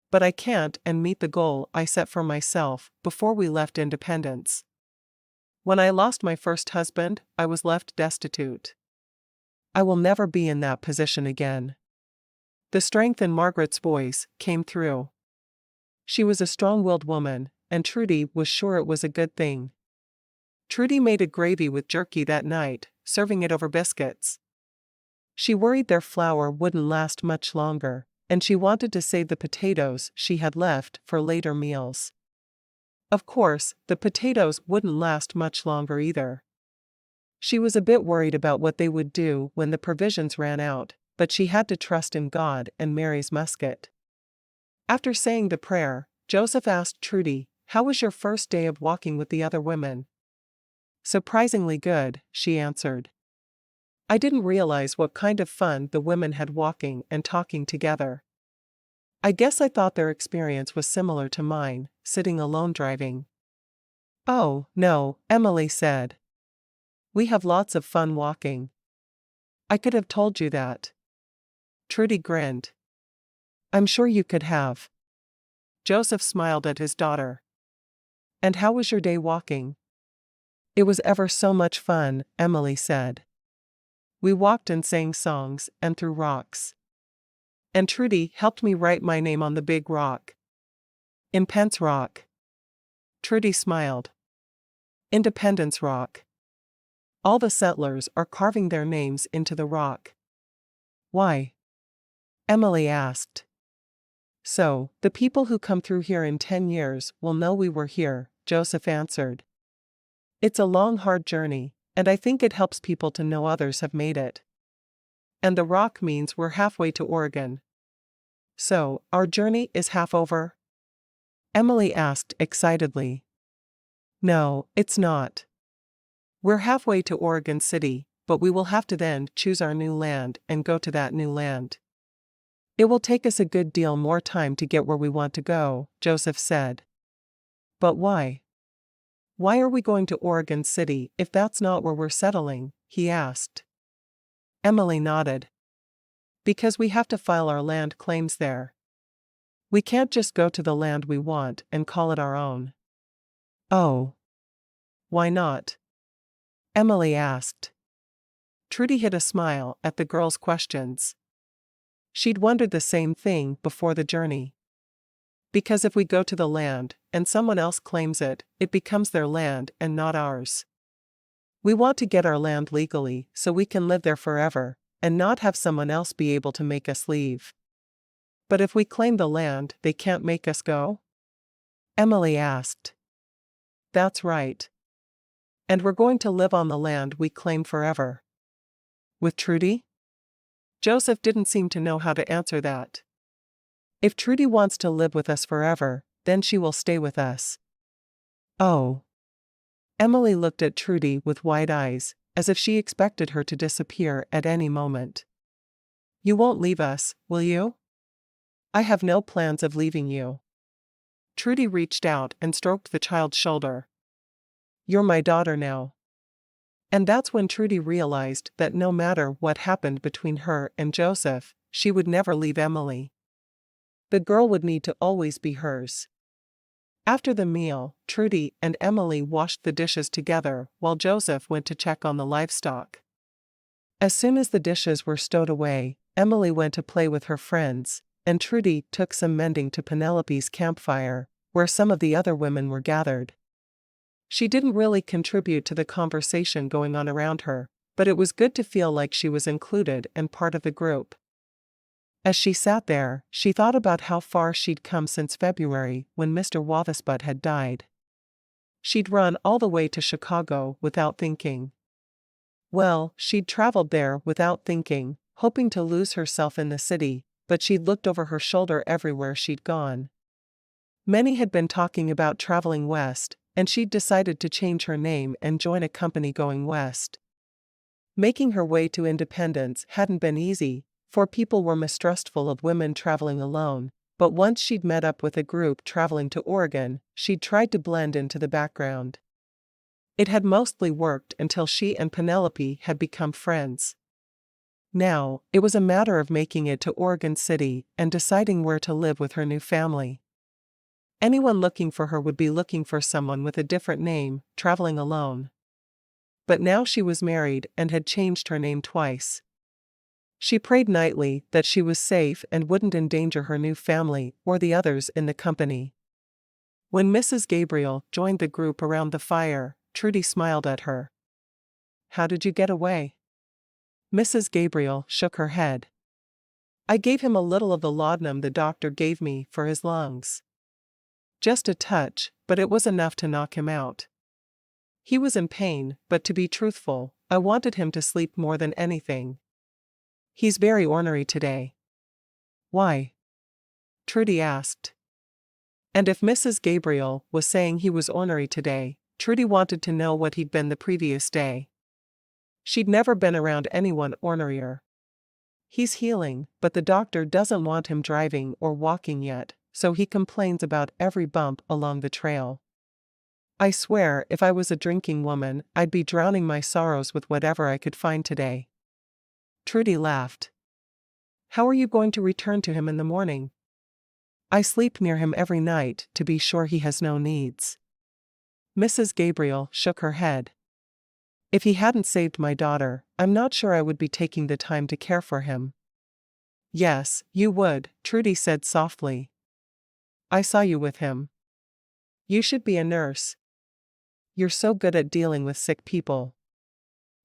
But I can't and meet the goal I set for myself before we left Independence. When I lost my first husband, I was left destitute. I will never be in that position again. The strength in Margaret's voice came through. She was a strong-willed woman, and Trudie was sure it was a good thing. Trudie made a gravy with jerky that night, serving it over biscuits. She worried their flour wouldn't last much longer, and she wanted to save the potatoes she had left for later meals. Of course, the potatoes wouldn't last much longer either. She was a bit worried about what they would do when the provisions ran out, but she had to trust in God and Mary's musket. After saying the prayer, Joseph asked Trudie, "How was your first day of walking with the other women?" "Surprisingly good," she answered. I didn't realize what kind of fun the women had walking and talking together. I guess I thought their experience was similar to mine, sitting alone driving. Oh, no, Emily said. We have lots of fun walking. I could have told you that. Trudie grinned. I'm sure you could have. Joseph smiled at his daughter. And how was your day walking? It was ever so much fun, Emily said. We walked and sang songs and threw rocks. And Trudie helped me write my name on the big rock. Impence Rock. Trudie smiled. Independence Rock. All the settlers are carving their names into the rock. Why? Emily asked. So, the people who come through here in 10 years will know we were here, Joseph answered. It's a long, hard journey, and I think it helps people to know others have made it. And the rock means we're halfway to Oregon. So, our journey is half over? Emily asked excitedly. No, it's not. We're halfway to Oregon City, but we will have to then choose our new land and go to that new land. It will take us a good deal more time to get where we want to go, Joseph said. But why? Why are we going to Oregon City if that's not where we're settling? He asked. Emily nodded. Because we have to file our land claims there. We can't just go to the land we want and call it our own. Oh. Why not? Emily asked. Trudie hid a smile at the girl's questions. She'd wondered the same thing before the journey. Because if we go to the land, and someone else claims it, it becomes their land and not ours. We want to get our land legally so we can live there forever, and not have someone else be able to make us leave. But if we claim the land, they can't make us go? Emily asked. That's right. And we're going to live on the land we claim forever. With Trudie? Joseph didn't seem to know how to answer that. If Trudie wants to live with us forever, then she will stay with us. Oh. Emily looked at Trudie with wide eyes, as if she expected her to disappear at any moment. You won't leave us, will you? I have no plans of leaving you. Trudie reached out and stroked the child's shoulder. You're my daughter now. And that's when Trudie realized that no matter what happened between her and Joseph, she would never leave Emily. The girl would need to always be hers. After the meal, Trudie and Emily washed the dishes together while Joseph went to check on the livestock. As soon as the dishes were stowed away, Emily went to play with her friends, and Trudie took some mending to Penelope's campfire, where some of the other women were gathered. She didn't really contribute to the conversation going on around her, but it was good to feel like she was included and part of the group. As she sat there, she thought about how far she'd come since February when Mr. Watherspoon had died. She'd run all the way to Chicago without thinking. Well, she'd traveled there without thinking, hoping to lose herself in the city, but she'd looked over her shoulder everywhere she'd gone. Many had been talking about traveling west, and she'd decided to change her name and join a company going west. Making her way to independence hadn't been easy, for people were mistrustful of women traveling alone, but once she'd met up with a group traveling to Oregon, she'd tried to blend into the background. It had mostly worked until she and Penelope had become friends. Now, it was a matter of making it to Oregon City and deciding where to live with her new family. Anyone looking for her would be looking for someone with a different name, traveling alone. But now she was married and had changed her name twice. She prayed nightly that she was safe and wouldn't endanger her new family or the others in the company. When Mrs. Gabriel joined the group around the fire, Trudie smiled at her. How did you get away? Mrs. Gabriel shook her head. I gave him a little of the laudanum the doctor gave me for his lungs. Just a touch, but it was enough to knock him out. He was in pain, but to be truthful, I wanted him to sleep more than anything. He's very ornery today. Why? Trudie asked. And if Mrs. Gabriel was saying he was ornery today, Trudie wanted to know what he'd been the previous day. She'd never been around anyone ornerier. He's healing, but the doctor doesn't want him driving or walking yet, so he complains about every bump along the trail. I swear if I was a drinking woman, I'd be drowning my sorrows with whatever I could find today. Trudie laughed. How are you going to return to him in the morning? I sleep near him every night to be sure he has no needs. Mrs. Gabriel shook her head. If he hadn't saved my daughter, I'm not sure I would be taking the time to care for him. Yes, you would, Trudie said softly. I saw you with him. You should be a nurse. You're so good at dealing with sick people.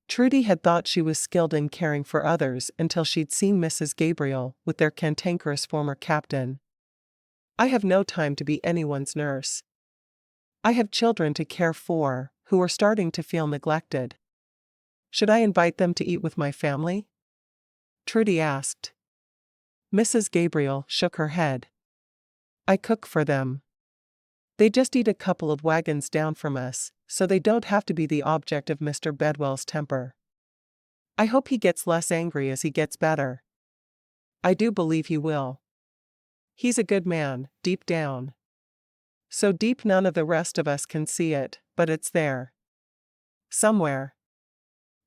Trudie had thought she was skilled in caring for others until she'd seen Mrs. Gabriel with their cantankerous former captain. I have no time to be anyone's nurse. I have children to care for, who are starting to feel neglected. Should I invite them to eat with my family? Trudie asked. Mrs. Gabriel shook her head. I cook for them. They just eat a couple of wagons down from us, so they don't have to be the object of Mr. Bedwell's temper. I hope he gets less angry as he gets better. I do believe he will. He's a good man, deep down. So deep none of the rest of us can see it, but it's there. Somewhere.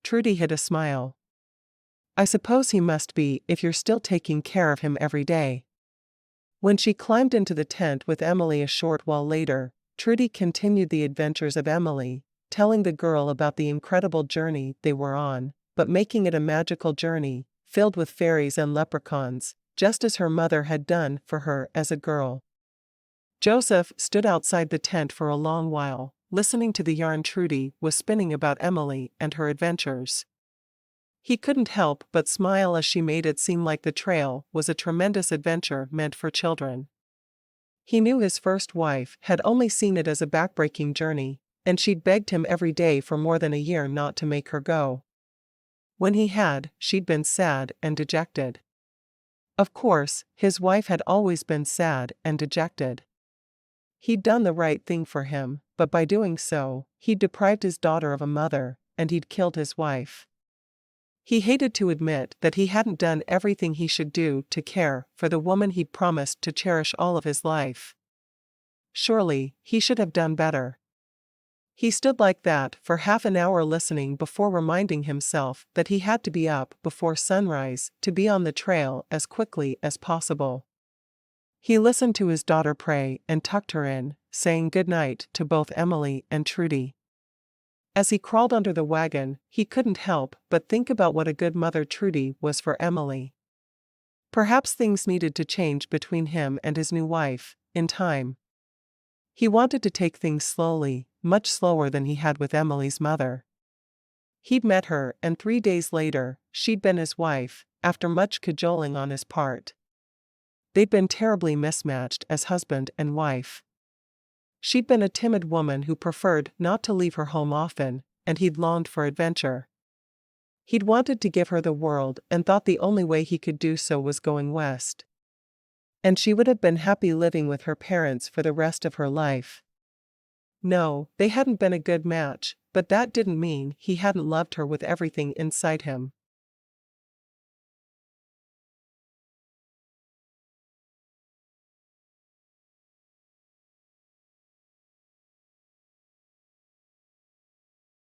Trudie hid a smile. I suppose he must be if you're still taking care of him every day. When she climbed into the tent with Emily a short while later, Trudie continued the adventures of Emily, telling the girl about the incredible journey they were on, but making it a magical journey, filled with fairies and leprechauns, just as her mother had done for her as a girl. Joseph stood outside the tent for a long while, listening to the yarn Trudie was spinning about Emily and her adventures. He couldn't help but smile as she made it seem like the trail was a tremendous adventure meant for children. He knew his first wife had only seen it as a backbreaking journey, and she'd begged him every day for more than a year not to make her go. When he had, she'd been sad and dejected. Of course, his wife had always been sad and dejected. He'd done the right thing for him, but by doing so, he'd deprived his daughter of a mother, and he'd killed his wife. He hated to admit that he hadn't done everything he should do to care for the woman he'd promised to cherish all of his life. Surely, he should have done better. He stood like that for half an hour listening before reminding himself that he had to be up before sunrise to be on the trail as quickly as possible. He listened to his daughter pray and tucked her in, saying good night to both Emily and Trudie. As he crawled under the wagon, he couldn't help but think about what a good mother Trudie was for Emily. Perhaps things needed to change between him and his new wife, in time. He wanted to take things slowly, much slower than he had with Emily's mother. He'd met her, and 3 days later, she'd been his wife, after much cajoling on his part. They'd been terribly mismatched as husband and wife. She'd been a timid woman who preferred not to leave her home often, and he'd longed for adventure. He'd wanted to give her the world and thought the only way he could do so was going west. And she would have been happy living with her parents for the rest of her life. No, they hadn't been a good match, but that didn't mean he hadn't loved her with everything inside him.